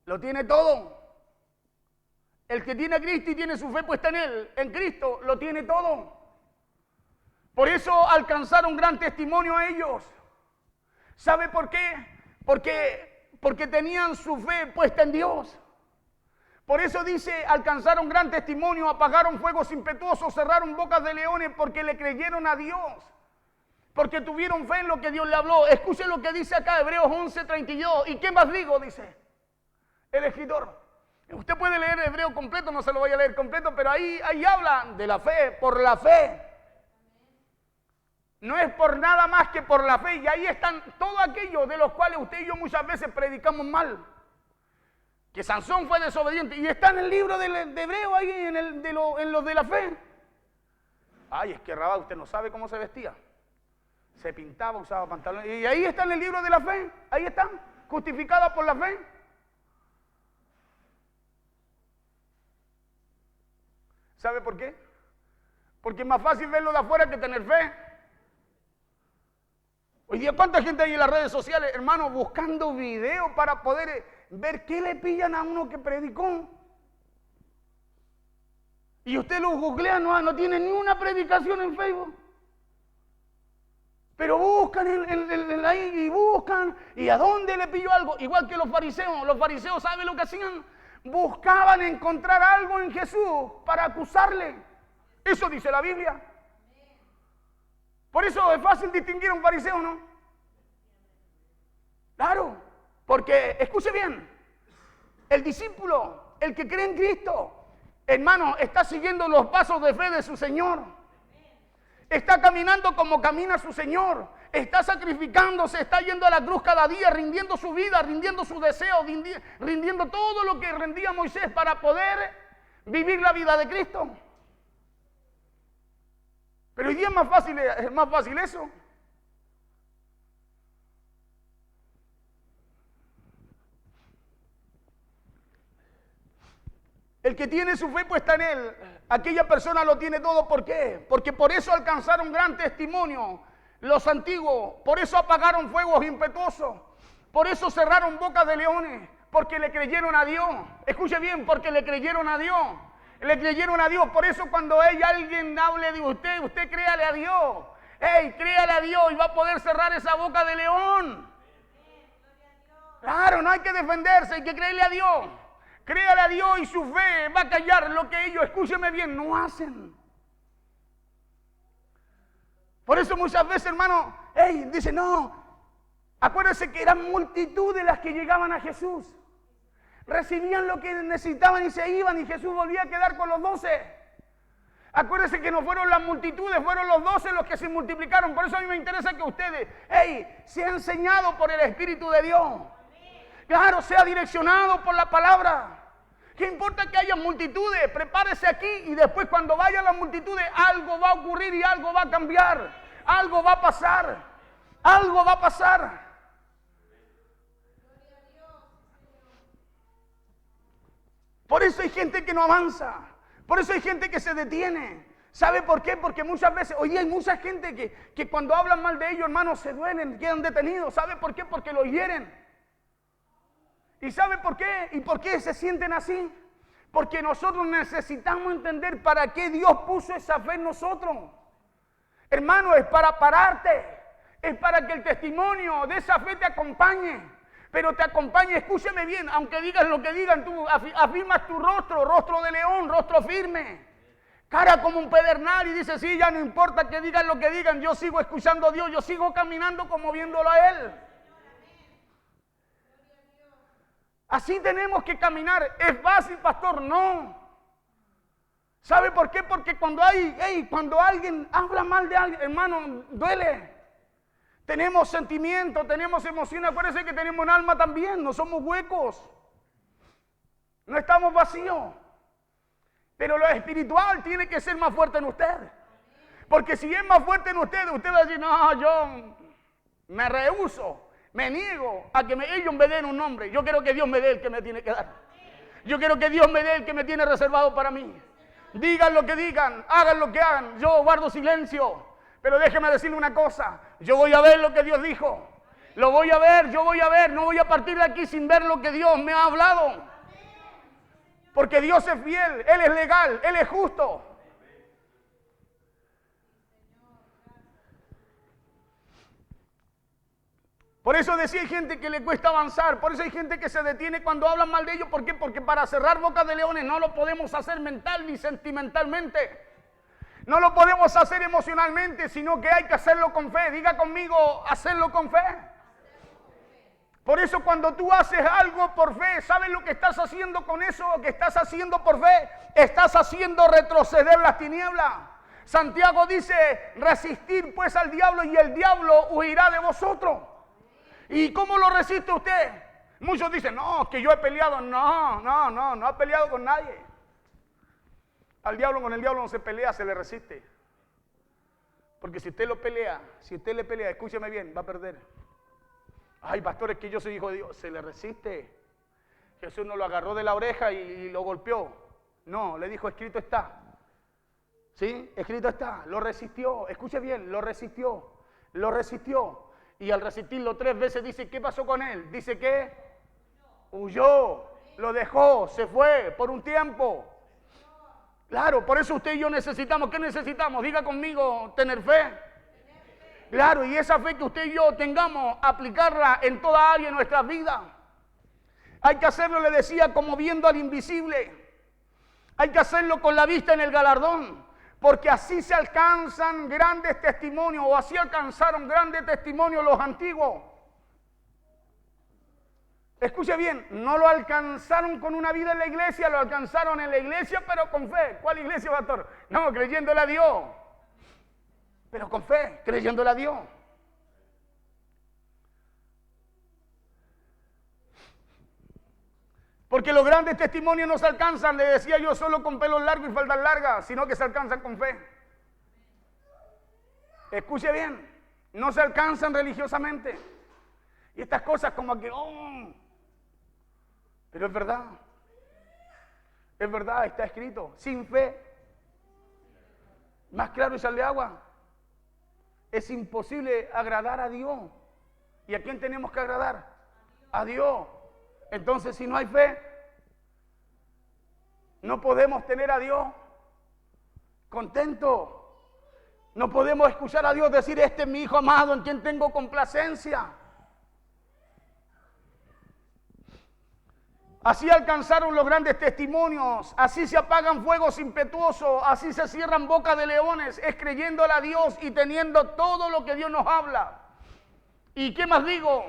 Lo tiene todo. El que tiene a Cristo y tiene su fe puesta en Él, en Cristo, lo tiene todo. Por eso alcanzaron gran testimonio a ellos. ¿Sabe por qué? Porque tenían su fe puesta en Dios. Por eso dice, alcanzaron gran testimonio, apagaron fuegos impetuosos, cerraron bocas de leones porque le creyeron a Dios. Porque tuvieron fe en lo que Dios le habló. Escuchen lo que dice acá, Hebreos 11:32. ¿Y qué más digo? Dice el escritor. Usted puede leer Hebreo completo, no se lo voy a leer completo, pero ahí habla de la fe, por la fe. No es por nada más que por la fe. Y ahí están todos aquellos de los cuales usted y yo muchas veces predicamos mal. Que Sansón fue desobediente. Y está en el libro de Hebreo, ahí en los de la fe. Ay, es que Rabá, usted no sabe cómo se vestía. Se pintaba, usaba pantalones. Y ahí está en el libro de la fe. Ahí está, justificada por la fe. ¿Sabe por qué? Porque es más fácil verlo de afuera que tener fe. Hoy día, ¿cuánta gente hay en las redes sociales, hermano, buscando videos para poder ver qué le pillan a uno que predicó? Y usted lo googlea, no tiene ni una predicación en Facebook. Pero buscan ahí y buscan, ¿y a dónde le pilló algo? Igual que los fariseos. Los fariseos, ¿saben lo que hacían? Buscaban encontrar algo en Jesús para acusarle. Eso dice la Biblia. Por eso es fácil distinguir a un fariseo, ¿no? Claro, porque, escuche bien, el discípulo, el que cree en Cristo, hermano, está siguiendo los pasos de fe de su Señor. Está caminando como camina su Señor. Está sacrificándose, está yendo a la cruz cada día, rindiendo su vida, rindiendo sus deseos, rindiendo todo lo que rendía Moisés para poder vivir la vida de Cristo. Pero hoy día es más fácil eso. El que tiene su fe puesta en Él, aquella persona lo tiene todo. ¿Por qué? Porque por eso alcanzaron gran testimonio los antiguos, por eso apagaron fuegos impetuosos, por eso cerraron bocas de leones, porque le creyeron a Dios. Escuche bien, porque le creyeron a Dios. Le creyeron a Dios. Por eso cuando alguien hable de usted créale a Dios. Créale a Dios y va a poder cerrar esa boca de león. Claro, no hay que defenderse, hay que creerle a Dios. Créale a Dios y su fe va a callar lo que ellos, escúcheme bien, no hacen. Por eso muchas veces, hermano, dice, no, acuérdense que eran multitudes las que llegaban a Jesús. Recibían lo que necesitaban y se iban, y Jesús volvía a quedar con los 12. Acuérdense que no fueron las multitudes, fueron los 12 los que se multiplicaron. Por eso a mí me interesa que ustedes, sean enseñados por el Espíritu de Dios. Claro, sea direccionado por la palabra. ¿Qué importa que haya multitudes? Prepárese aquí y después cuando vayan las multitudes algo va a ocurrir y algo va a cambiar. Algo va a pasar. Algo va a pasar. Por eso hay gente que no avanza. Por eso hay gente que se detiene. ¿Sabe por qué? Porque muchas veces, hoy día hay mucha gente que cuando hablan mal de ellos, hermanos, se duelen, quedan detenidos. ¿Sabe por qué? Porque lo hieren. ¿Y sabe por qué? ¿Y por qué se sienten así? Porque nosotros necesitamos entender para qué Dios puso esa fe en nosotros. Hermano, es para pararte. Es para que el testimonio de esa fe te acompañe. Pero te acompañe, escúcheme bien, aunque digas lo que digan, tú afirmas tu rostro de león, rostro firme. Cara como un pedernal y dices, sí, ya no importa que digan lo que digan, yo sigo escuchando a Dios, yo sigo caminando como viéndolo a Él. Así tenemos que caminar. ¿Es fácil, pastor? No. ¿Sabe por qué? Porque cuando alguien habla mal de alguien, hermano, duele. Tenemos sentimientos, tenemos emociones. Acuérdense que tenemos un alma también, no somos huecos. No estamos vacíos. Pero lo espiritual tiene que ser más fuerte en usted. Porque si es más fuerte en usted, usted va a decir, no, yo me rehúso. Me niego a que ellos me den un nombre. Yo quiero que Dios me dé el que me tiene que dar. Yo quiero que Dios me dé el que me tiene reservado para mí. Digan lo que digan, hagan lo que hagan. Yo guardo silencio. Pero déjeme decirle una cosa. Yo voy a ver lo que Dios dijo. Lo voy a ver, yo voy a ver. No voy a partir de aquí sin ver lo que Dios me ha hablado. Porque Dios es fiel, Él es legal, Él es justo. Por eso decía, hay gente que le cuesta avanzar, por eso hay gente que se detiene cuando hablan mal de ellos. ¿Por qué? Porque para cerrar bocas de leones no lo podemos hacer mental ni sentimentalmente. No lo podemos hacer emocionalmente, sino que hay que hacerlo con fe. Diga conmigo, hacerlo con fe. Por eso cuando tú haces algo por fe, ¿sabes lo que estás haciendo con eso que estás haciendo por fe? Estás haciendo retroceder las tinieblas. Santiago dice, resistir pues al diablo y el diablo huirá de vosotros. ¿Y cómo lo resiste usted? Muchos dicen, no, que yo he peleado. No ha peleado con nadie. Con el diablo no se pelea, se le resiste. Porque si usted lo pelea, si usted le pelea, escúcheme bien, va a perder. Ay, pastor, es que yo soy hijo de Dios. Se le resiste. Jesús no lo agarró de la oreja y lo golpeó. No, le dijo, escrito está. ¿Sí? Escrito está. Lo resistió. Escuche bien, lo resistió. Lo resistió. Y al resistirlo 3 veces dice, ¿qué pasó con él? Dice que huyó, lo dejó, se fue por un tiempo. Claro, por eso usted y yo necesitamos, ¿qué necesitamos? Diga conmigo, tener fe. Claro, y esa fe que usted y yo tengamos, aplicarla en toda área de nuestras vidas. Hay que hacerlo, le decía, como viendo al invisible. Hay que hacerlo con la vista en el galardón. Porque así se alcanzan grandes testimonios, o así alcanzaron grandes testimonios los antiguos. Escuche bien, no lo alcanzaron con una vida en la iglesia, lo alcanzaron en la iglesia, pero con fe. ¿Cuál iglesia, pastor? No, creyéndole a Dios. Pero con fe, creyéndole a Dios. Porque los grandes testimonios no se alcanzan, le decía yo, solo con pelos largos y faldas largas, sino que se alcanzan con fe. Escuche bien, no se alcanzan religiosamente. Y estas cosas como que, pero es verdad, está escrito, sin fe, más claro echarle agua. Es imposible agradar a Dios. ¿Y a quién tenemos que agradar? A Dios. Entonces, si no hay fe, No podemos tener a Dios contento. No podemos escuchar a Dios decir, este es mi hijo amado en quien tengo complacencia. Así alcanzaron los grandes testimonios, así se apagan fuegos impetuosos, así se cierran bocas de leones, es creyéndole a Dios y teniendo todo lo que Dios nos habla. ¿Y qué más digo?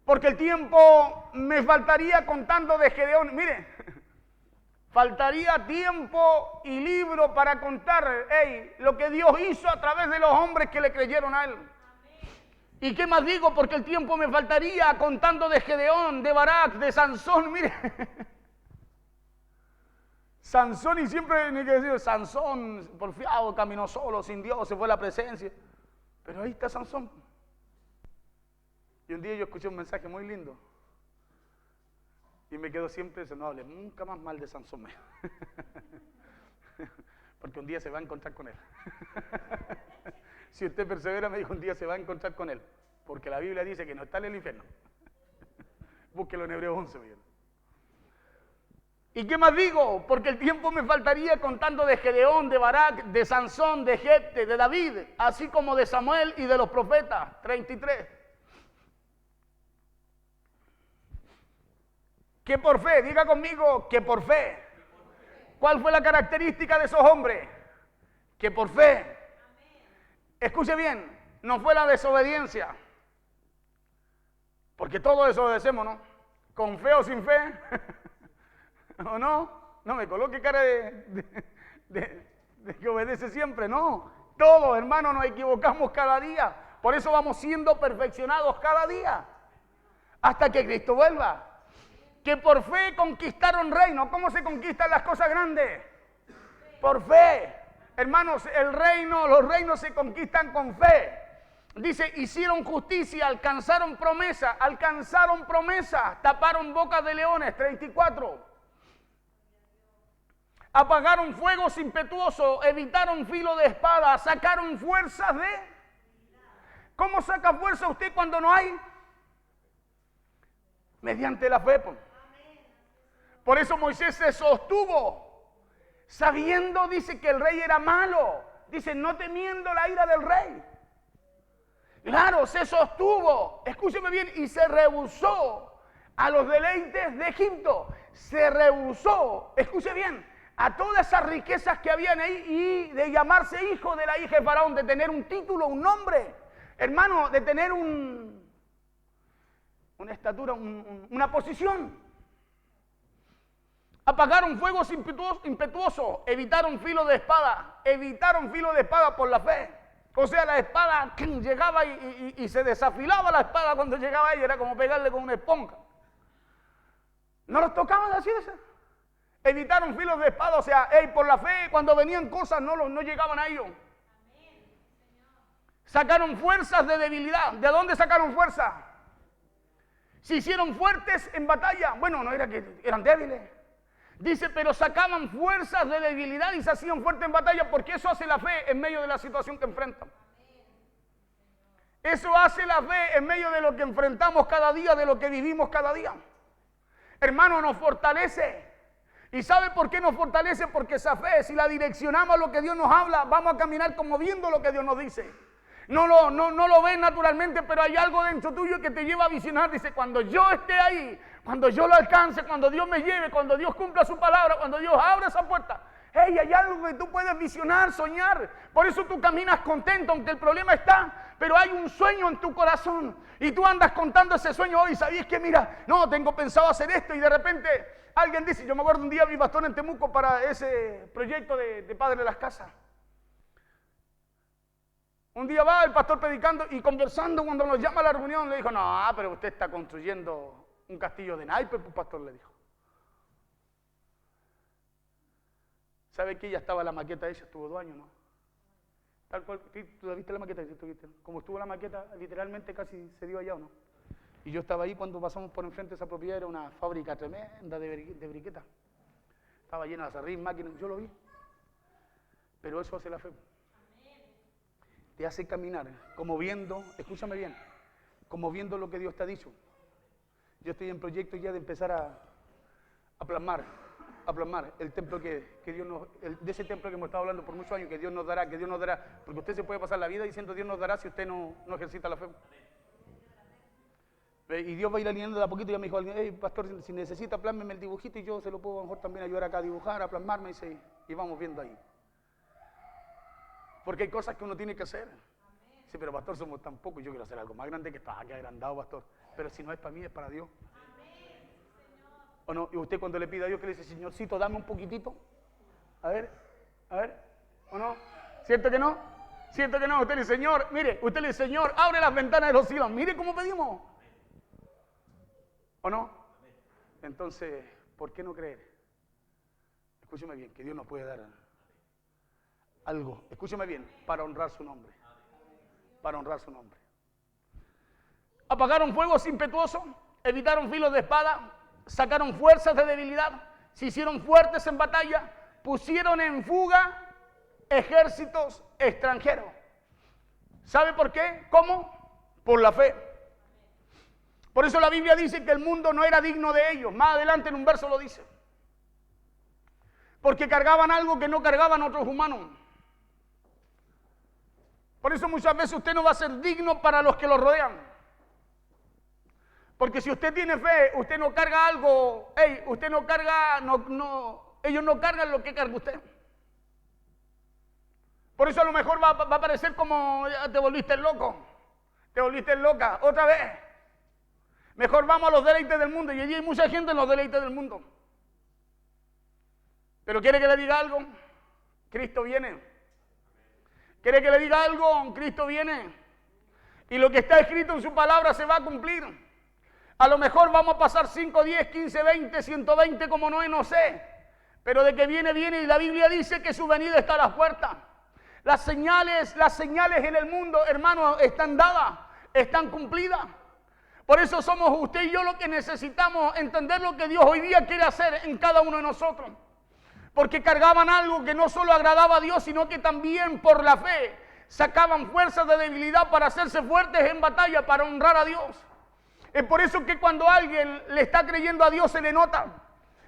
Porque el tiempo me faltaría contando de Gedeón. Mire, faltaría tiempo y libro para contar lo que Dios hizo a través de los hombres que le creyeron a Él. ¿Y qué más digo? Porque el tiempo me faltaría contando de Gedeón, de Barak, de Sansón. Mire, Sansón, y siempre hay que decir, Sansón, porfiado, caminó solo, sin Dios, se fue a la presencia. Pero ahí está Sansón. Y un día yo escuché un mensaje muy lindo. Y me quedo siempre, no hable nunca más mal de Sansón. Porque un día se va a encontrar con él. Si usted persevera, me dijo, un día se va a encontrar con él. Porque la Biblia dice que no está en el infierno. Búsquelo en Hebreos 11. Miguel. ¿Y qué más digo? Porque el tiempo me faltaría contando de Gedeón, de Barak, de Sansón, de Jefte, de David, así como de Samuel y de los profetas. 33. Que por fe, diga conmigo, que por fe. ¿Cuál fue la característica de esos hombres? Que por fe. Escuche bien, no fue la desobediencia. Porque todos desobedecemos, ¿no? Con fe o sin fe. ¿O no? No me coloque cara de que obedece siempre, no. Todos, hermanos, nos equivocamos cada día. Por eso vamos siendo perfeccionados cada día. Hasta que Cristo vuelva. Que por fe conquistaron reino. ¿Cómo se conquistan las cosas grandes? Por fe. Hermanos, los reinos se conquistan con fe. Dice, hicieron justicia, alcanzaron promesa, taparon bocas de leones. 34. Apagaron fuegos impetuosos, evitaron filo de espada, sacaron fuerzas de... ¿Cómo saca fuerza usted cuando no hay? Mediante la fe. Por eso Moisés se sostuvo, sabiendo, dice, que el rey era malo. Dice, no temiendo la ira del rey. Claro, se sostuvo, escúcheme bien, y se rehusó a los deleites de Egipto. Se rehusó, escuche bien, a todas esas riquezas que habían ahí y de llamarse hijo de la hija de Faraón, de tener un título, un nombre, hermano, de tener una estatura, una posición. Apagaron fuegos impetuosos, evitaron filo de espada por la fe. O sea, la espada llegaba y se desafilaba la espada cuando llegaba a ella, era como pegarle con una esponja. No los tocaban así de esa. Evitaron filos de espada, o sea, por la fe, cuando venían cosas no llegaban a ellos. Sacaron fuerzas de debilidad. ¿De dónde sacaron fuerza? Se hicieron fuertes en batalla. Bueno, no era que eran débiles. Dice, pero sacaban fuerzas de debilidad y se hacían fuertes en batalla, porque eso hace la fe en medio de la situación que enfrentan. Eso hace la fe en medio de lo que enfrentamos cada día, de lo que vivimos cada día. Hermano, nos fortalece. ¿Y sabe por qué nos fortalece? Porque esa fe, si la direccionamos a lo que Dios nos habla, vamos a caminar como viendo lo que Dios nos dice. No lo ves naturalmente, pero hay algo dentro tuyo que te lleva a visionar. Dice, cuando yo esté ahí, cuando yo lo alcance, cuando Dios me lleve, cuando Dios cumpla su palabra, cuando Dios abra esa puerta, hay algo que tú puedes visionar, soñar. Por eso tú caminas contento, aunque el problema está, pero hay un sueño en tu corazón. Y tú andas contando ese sueño hoy. ¿Sabías que mira, no, tengo pensado hacer esto? Y de repente alguien dice, yo me acuerdo un día mi pastor en Temuco para ese proyecto de Padre de las Casas. Un día va el pastor predicando y conversando, cuando nos llama a la reunión, le dijo, no, pero usted está construyendo un castillo de naipes, pues pastor, le dijo. ¿Sabe que ya estaba la maqueta hecha? Estuvo 2 años, ¿no? Tal cual, ¿tú la viste la maqueta? Como estuvo la maqueta, literalmente casi se dio allá, ¿o no? Y yo estaba ahí cuando pasamos por enfrente de esa propiedad, era una fábrica tremenda de briquetas. Estaba llena de aserrín, máquinas, yo lo vi. Pero eso hace la fe. Te hace caminar, como viendo, escúchame bien, como viendo lo que Dios te ha dicho. Yo estoy en proyecto ya de empezar a plasmar a plasmar el templo que Dios nos, de ese templo que hemos estado hablando por muchos años, que Dios nos dará, porque usted se puede pasar la vida diciendo Dios nos dará si usted no ejercita la fe. Y Dios va a ir alineando de a poquito. Y ya me dijo alguien, hey, pastor, si necesita, plásmeme el dibujito y yo se lo puedo a lo mejor también ayudar acá a dibujar, a plasmarme, y vamos viendo ahí. Porque hay cosas que uno tiene que hacer. Sí, pero pastor, somos tan pocos, yo quiero hacer algo más grande que está, que agrandado, pastor. Pero si no es para mí, es para Dios. ¿O no? Y usted cuando le pide a Dios que le dice, Señorcito, dame un poquitito. A ver, ¿o no? ¿Cierto que no? ¿Cierto que no? Usted le dice, Señor, mire, usted le dice, Señor, abre las ventanas de los cielos. Mire cómo pedimos. ¿O no? Entonces, ¿por qué no creer? Escúcheme bien, que Dios nos puede dar algo, escúcheme bien, para honrar su nombre. Para honrar su nombre. Apagaron fuegos impetuosos, evitaron filos de espada, sacaron fuerzas de debilidad, se hicieron fuertes en batalla, pusieron en fuga ejércitos extranjeros. ¿Sabe por qué? ¿Cómo? Por la fe. Por eso la Biblia dice que el mundo no era digno de ellos. Más adelante en un verso lo dice. Porque cargaban algo que no cargaban otros humanos. Por eso muchas veces usted no va a ser digno para los que lo rodean. Porque si usted tiene fe, usted no carga algo, usted no carga, ellos no cargan lo que carga usted. Por eso a lo mejor va a parecer como te volviste loco, te volviste loca, otra vez. Mejor vamos a los deleites del mundo, y allí hay mucha gente en los deleites del mundo. Pero ¿quiere que le diga algo? Cristo viene. ¿Quiere que le diga algo? Cristo viene. Y lo que está escrito en su palabra se va a cumplir. A lo mejor vamos a pasar 5, 10, 15, 20, 120 como no sé. Pero de que viene, viene, y la Biblia dice que su venida está a las puertas. Las señales en el mundo, hermanos, están dadas, están cumplidas. Por eso somos usted y yo los que necesitamos entender lo que Dios hoy día quiere hacer en cada uno de nosotros. Porque cargaban algo que no solo agradaba a Dios, sino que también por la fe sacaban fuerzas de debilidad para hacerse fuertes en batalla, para honrar a Dios. Es por eso que cuando alguien le está creyendo a Dios se le nota.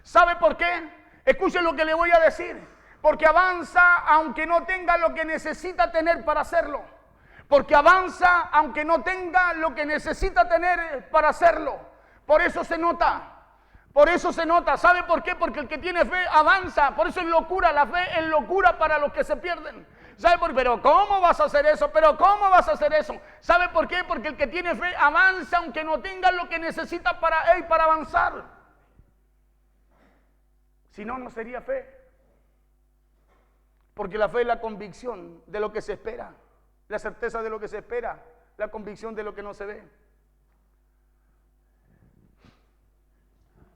¿Sabe por qué? Escuche lo que le voy a decir. Porque avanza aunque no tenga lo que necesita tener para hacerlo. Porque avanza aunque no tenga lo que necesita tener para hacerlo. Por eso se nota. Por eso se nota. ¿Sabe por qué? Porque el que tiene fe avanza. Por eso es locura. La fe es locura para los que se pierden. ¿Sabe por qué? Pero ¿cómo vas a hacer eso? ¿Pero cómo vas a hacer eso? ¿Sabe por qué? Porque el que tiene fe avanza aunque no tenga lo que necesita para avanzar. Si no, no sería fe. Porque la fe es la convicción de lo que se espera. La certeza de lo que se espera. La convicción de lo que no se ve.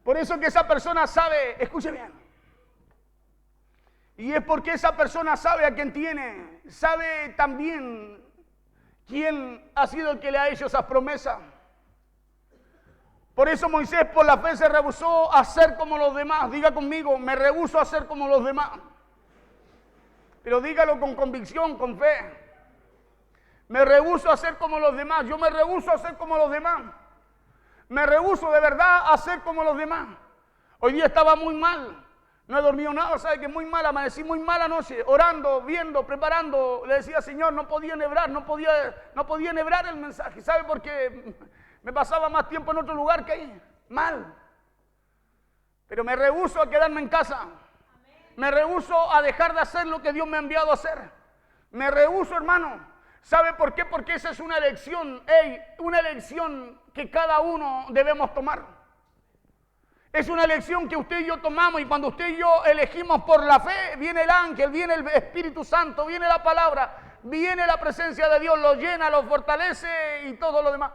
Por eso que esa persona sabe, escuche bien. Y es porque esa persona sabe a quién tiene, sabe también quién ha sido el que le ha hecho esas promesas. Por eso Moisés por la fe se rehusó a ser como los demás. Diga conmigo, me rehúso a ser como los demás. Pero dígalo con convicción, con fe. Me rehúso a ser como los demás. Yo me rehúso a ser como los demás. Me rehúso de verdad a ser como los demás. Hoy día estaba muy mal. No he dormido nada, ¿sabe? Que muy mal, amanecí muy mal anoche, orando, viendo, preparando. Le decía, Señor, no podía enhebrar, no podía enhebrar el mensaje. ¿Sabe por qué? Me pasaba más tiempo en otro lugar que ahí. Mal. Pero me rehúso a quedarme en casa. Me rehúso a dejar de hacer lo que Dios me ha enviado a hacer. Me rehúso, hermano. ¿Sabe por qué? Porque esa es una elección, una elección que cada uno debemos tomar. Es una elección que usted y yo tomamos, y cuando usted y yo elegimos por la fe, viene el ángel, viene el Espíritu Santo, viene la palabra, viene la presencia de Dios, lo llena, lo fortalece y todo lo demás.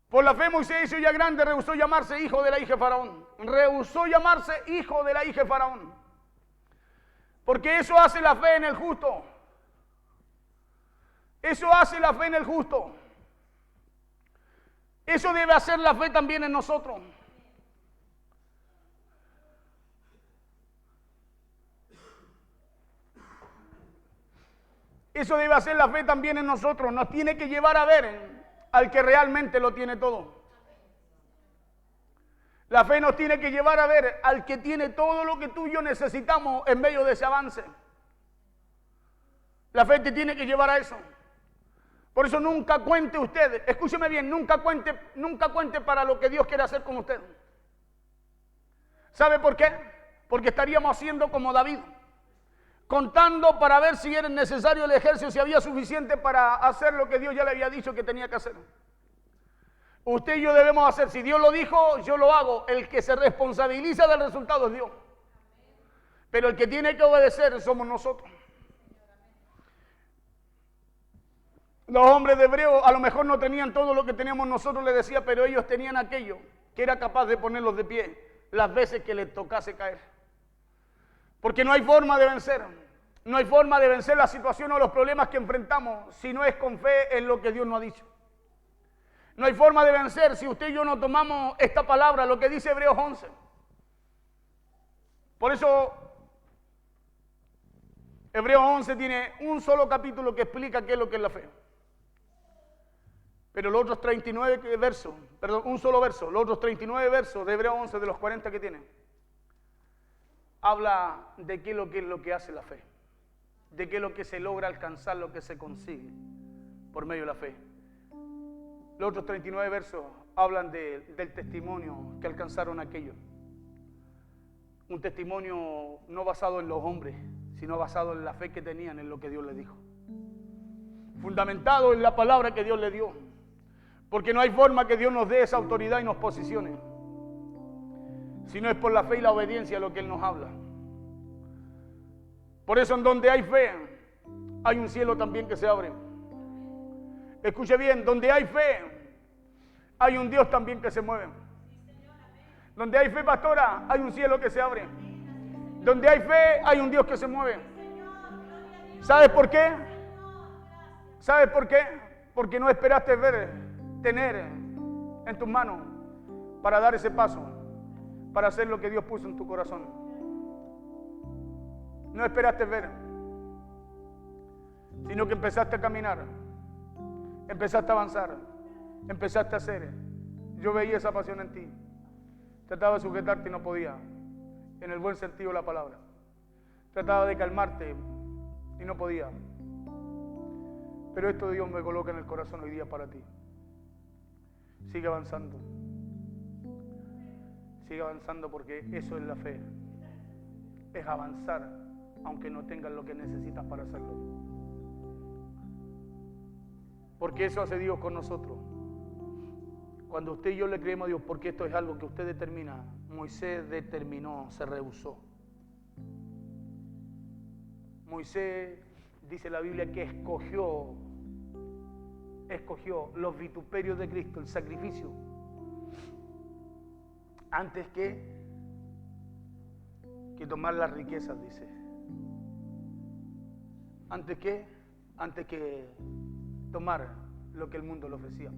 Por la fe Moisés, hizo ya grande, rehusó llamarse hijo de la hija de Faraón. Rehusó llamarse hijo de la hija de Faraón. Porque eso hace la fe en el justo. Eso hace la fe en el justo. Eso debe hacer la fe también en nosotros. Eso debe hacer la fe también en nosotros. Nos tiene que llevar a ver al que realmente lo tiene todo. La fe nos tiene que llevar a ver al que tiene todo lo que tú y yo necesitamos en medio de ese avance. La fe te tiene que llevar a eso. Por eso nunca cuente usted, escúcheme bien, nunca cuente para lo que Dios quiere hacer con usted. ¿Sabe por qué? Porque estaríamos haciendo como David, contando para ver si era necesario el ejército, si había suficiente para hacer lo que Dios ya le había dicho que tenía que hacer. Usted y yo debemos hacer, si Dios lo dijo, yo lo hago. El que se responsabiliza del resultado es Dios. Pero el que tiene que obedecer somos nosotros. Los hombres de Hebreo a lo mejor no tenían todo lo que teníamos nosotros, le decía, pero ellos tenían aquello que era capaz de ponerlos de pie las veces que les tocase caer. Porque no hay forma de vencer. No hay forma de vencer la situación o los problemas que enfrentamos si no es con fe en lo que Dios nos ha dicho. No hay forma de vencer si usted y yo no tomamos esta palabra, lo que dice Hebreos 11. Por eso, Hebreos 11 tiene un solo capítulo que explica qué es lo que es la fe. Pero los otros 39 versos, perdón, un solo verso, los otros 39 versos de Hebreos 11, de los 40 que tiene, habla de qué es lo que hace la fe, de qué es lo que se logra alcanzar, lo que se consigue por medio de la fe. Los otros 39 versos hablan del testimonio que alcanzaron aquellos. Un testimonio no basado en los hombres, sino basado en la fe que tenían en lo que Dios les dijo. Fundamentado en la palabra que Dios le dio. Porque no hay forma que Dios nos dé esa autoridad y nos posicione, si no es por la fe y la obediencia lo que Él nos habla. Por eso en donde hay fe, hay un cielo también que se abre. Escuche bien, donde hay fe, hay un Dios también que se mueve. Donde hay fe, pastora, hay un cielo que se abre. Donde hay fe, hay un Dios que se mueve. ¿Sabes por qué? ¿Sabes por qué? Porque no esperaste tener en tus manos para dar ese paso, para hacer lo que Dios puso en tu corazón. No esperaste ver, sino que empezaste a caminar, empezaste a avanzar, empezaste a hacer. Yo veía esa pasión en ti. Trataba de sujetarte y no podía, en el buen sentido de la palabra. Trataba de calmarte y no podía. Pero esto Dios me coloca en el corazón hoy día para ti. Sigue avanzando. Sigue avanzando porque eso es la fe. Es avanzar aunque no tengas lo que necesitas para hacerlo. Porque eso hace Dios con nosotros. Cuando usted y yo le creemos a Dios, porque esto es algo que usted determina. Moisés determinó, se rehusó. Moisés, dice la Biblia, que escogió los vituperios de Cristo, el sacrificio, antes que tomar las riquezas, dice. Antes que tomar lo que el mundo le ofrecía.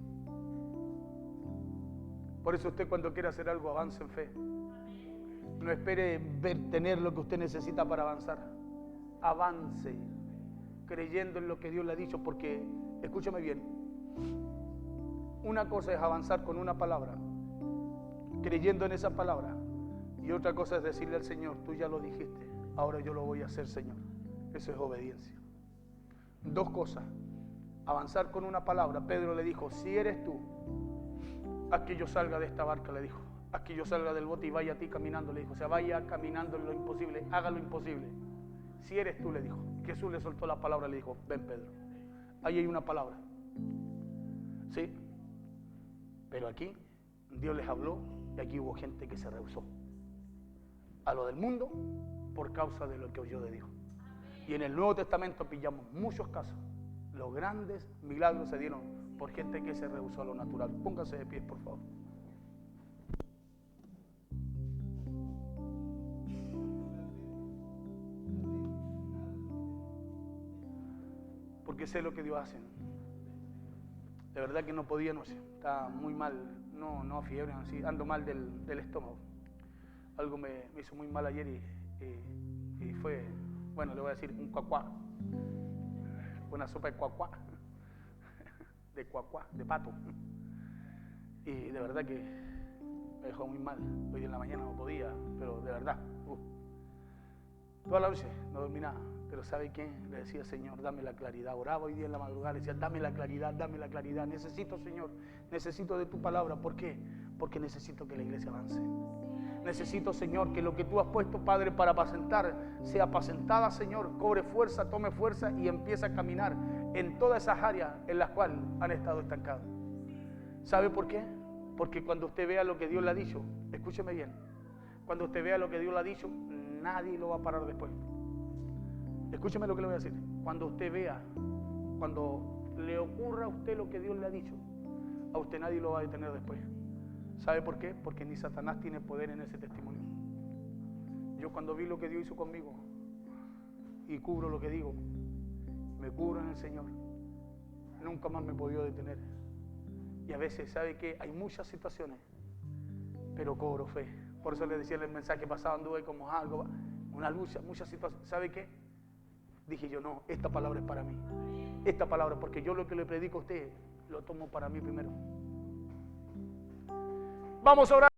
Por eso usted cuando quiera hacer algo, avance en fe. No espere tener lo que usted necesita para avanzar. Avance, creyendo en lo que Dios le ha dicho, porque, escúchame bien, una cosa es avanzar con una palabra, creyendo en esa palabra, y otra cosa es decirle al Señor, tú ya lo dijiste, ahora yo lo voy a hacer, Señor. Eso es obediencia. Dos cosas, avanzar con una palabra. Pedro le dijo, si eres tú, haz que yo salga de esta barca, le dijo, haz que yo salga del bote y vaya a ti caminando, le dijo, o sea, vaya caminando en lo imposible, haga lo imposible. Si eres tú, le dijo. Jesús le soltó la palabra, le dijo, ven Pedro, ahí hay una palabra. Sí, pero aquí Dios les habló y aquí hubo gente que se rehusó a lo del mundo por causa de lo que oyó de Dios. Y en el Nuevo Testamento pillamos muchos casos. Los grandes milagros se dieron por gente que se rehusó a lo natural. Póngase de pie, por favor. Porque sé lo que Dios hace. De verdad que no podía, no sé, estaba muy mal, no fiebre, así, ando mal del estómago. Algo me hizo muy mal ayer y fue, bueno, le voy a decir, un cuacuá, una sopa de cuacuá, de pato. Y de verdad que me dejó muy mal. Hoy en la mañana no podía, pero de verdad. Toda la noche no dormí nada. Pero ¿sabe qué? Le decía, Señor, dame la claridad. Oraba hoy día en la madrugada, le decía, dame la claridad, dame la claridad. Necesito, Señor, necesito de tu palabra. ¿Por qué? Porque necesito que la iglesia avance. Necesito, Señor, que lo que tú has puesto, Padre, para apacentar, sea apacentada, Señor, cobre fuerza, tome fuerza y empiece a caminar en todas esas áreas en las cuales han estado estancados. ¿Sabe por qué? Porque cuando usted vea lo que Dios le ha dicho, escúcheme bien, cuando usted vea lo que Dios le ha dicho, nadie lo va a parar después. Escúcheme lo que le voy a decir. Cuando usted vea, cuando le ocurra a usted lo que Dios le ha dicho, a usted nadie lo va a detener después. ¿Sabe por qué? Porque ni Satanás tiene poder en ese testimonio. Yo cuando vi lo que Dios hizo conmigo y cubro lo que digo, me cubro en el Señor, nunca más me he podido detener. Y a veces, ¿sabe qué? Hay muchas situaciones, pero cobro fe. Por eso le decía en el mensaje pasado, anduve como algo, una lucha, muchas situaciones. ¿Sabe qué? Dije yo, no, esta palabra es para mí. Esta palabra, porque yo lo que le predico a usted, lo tomo para mí primero. Vamos a orar.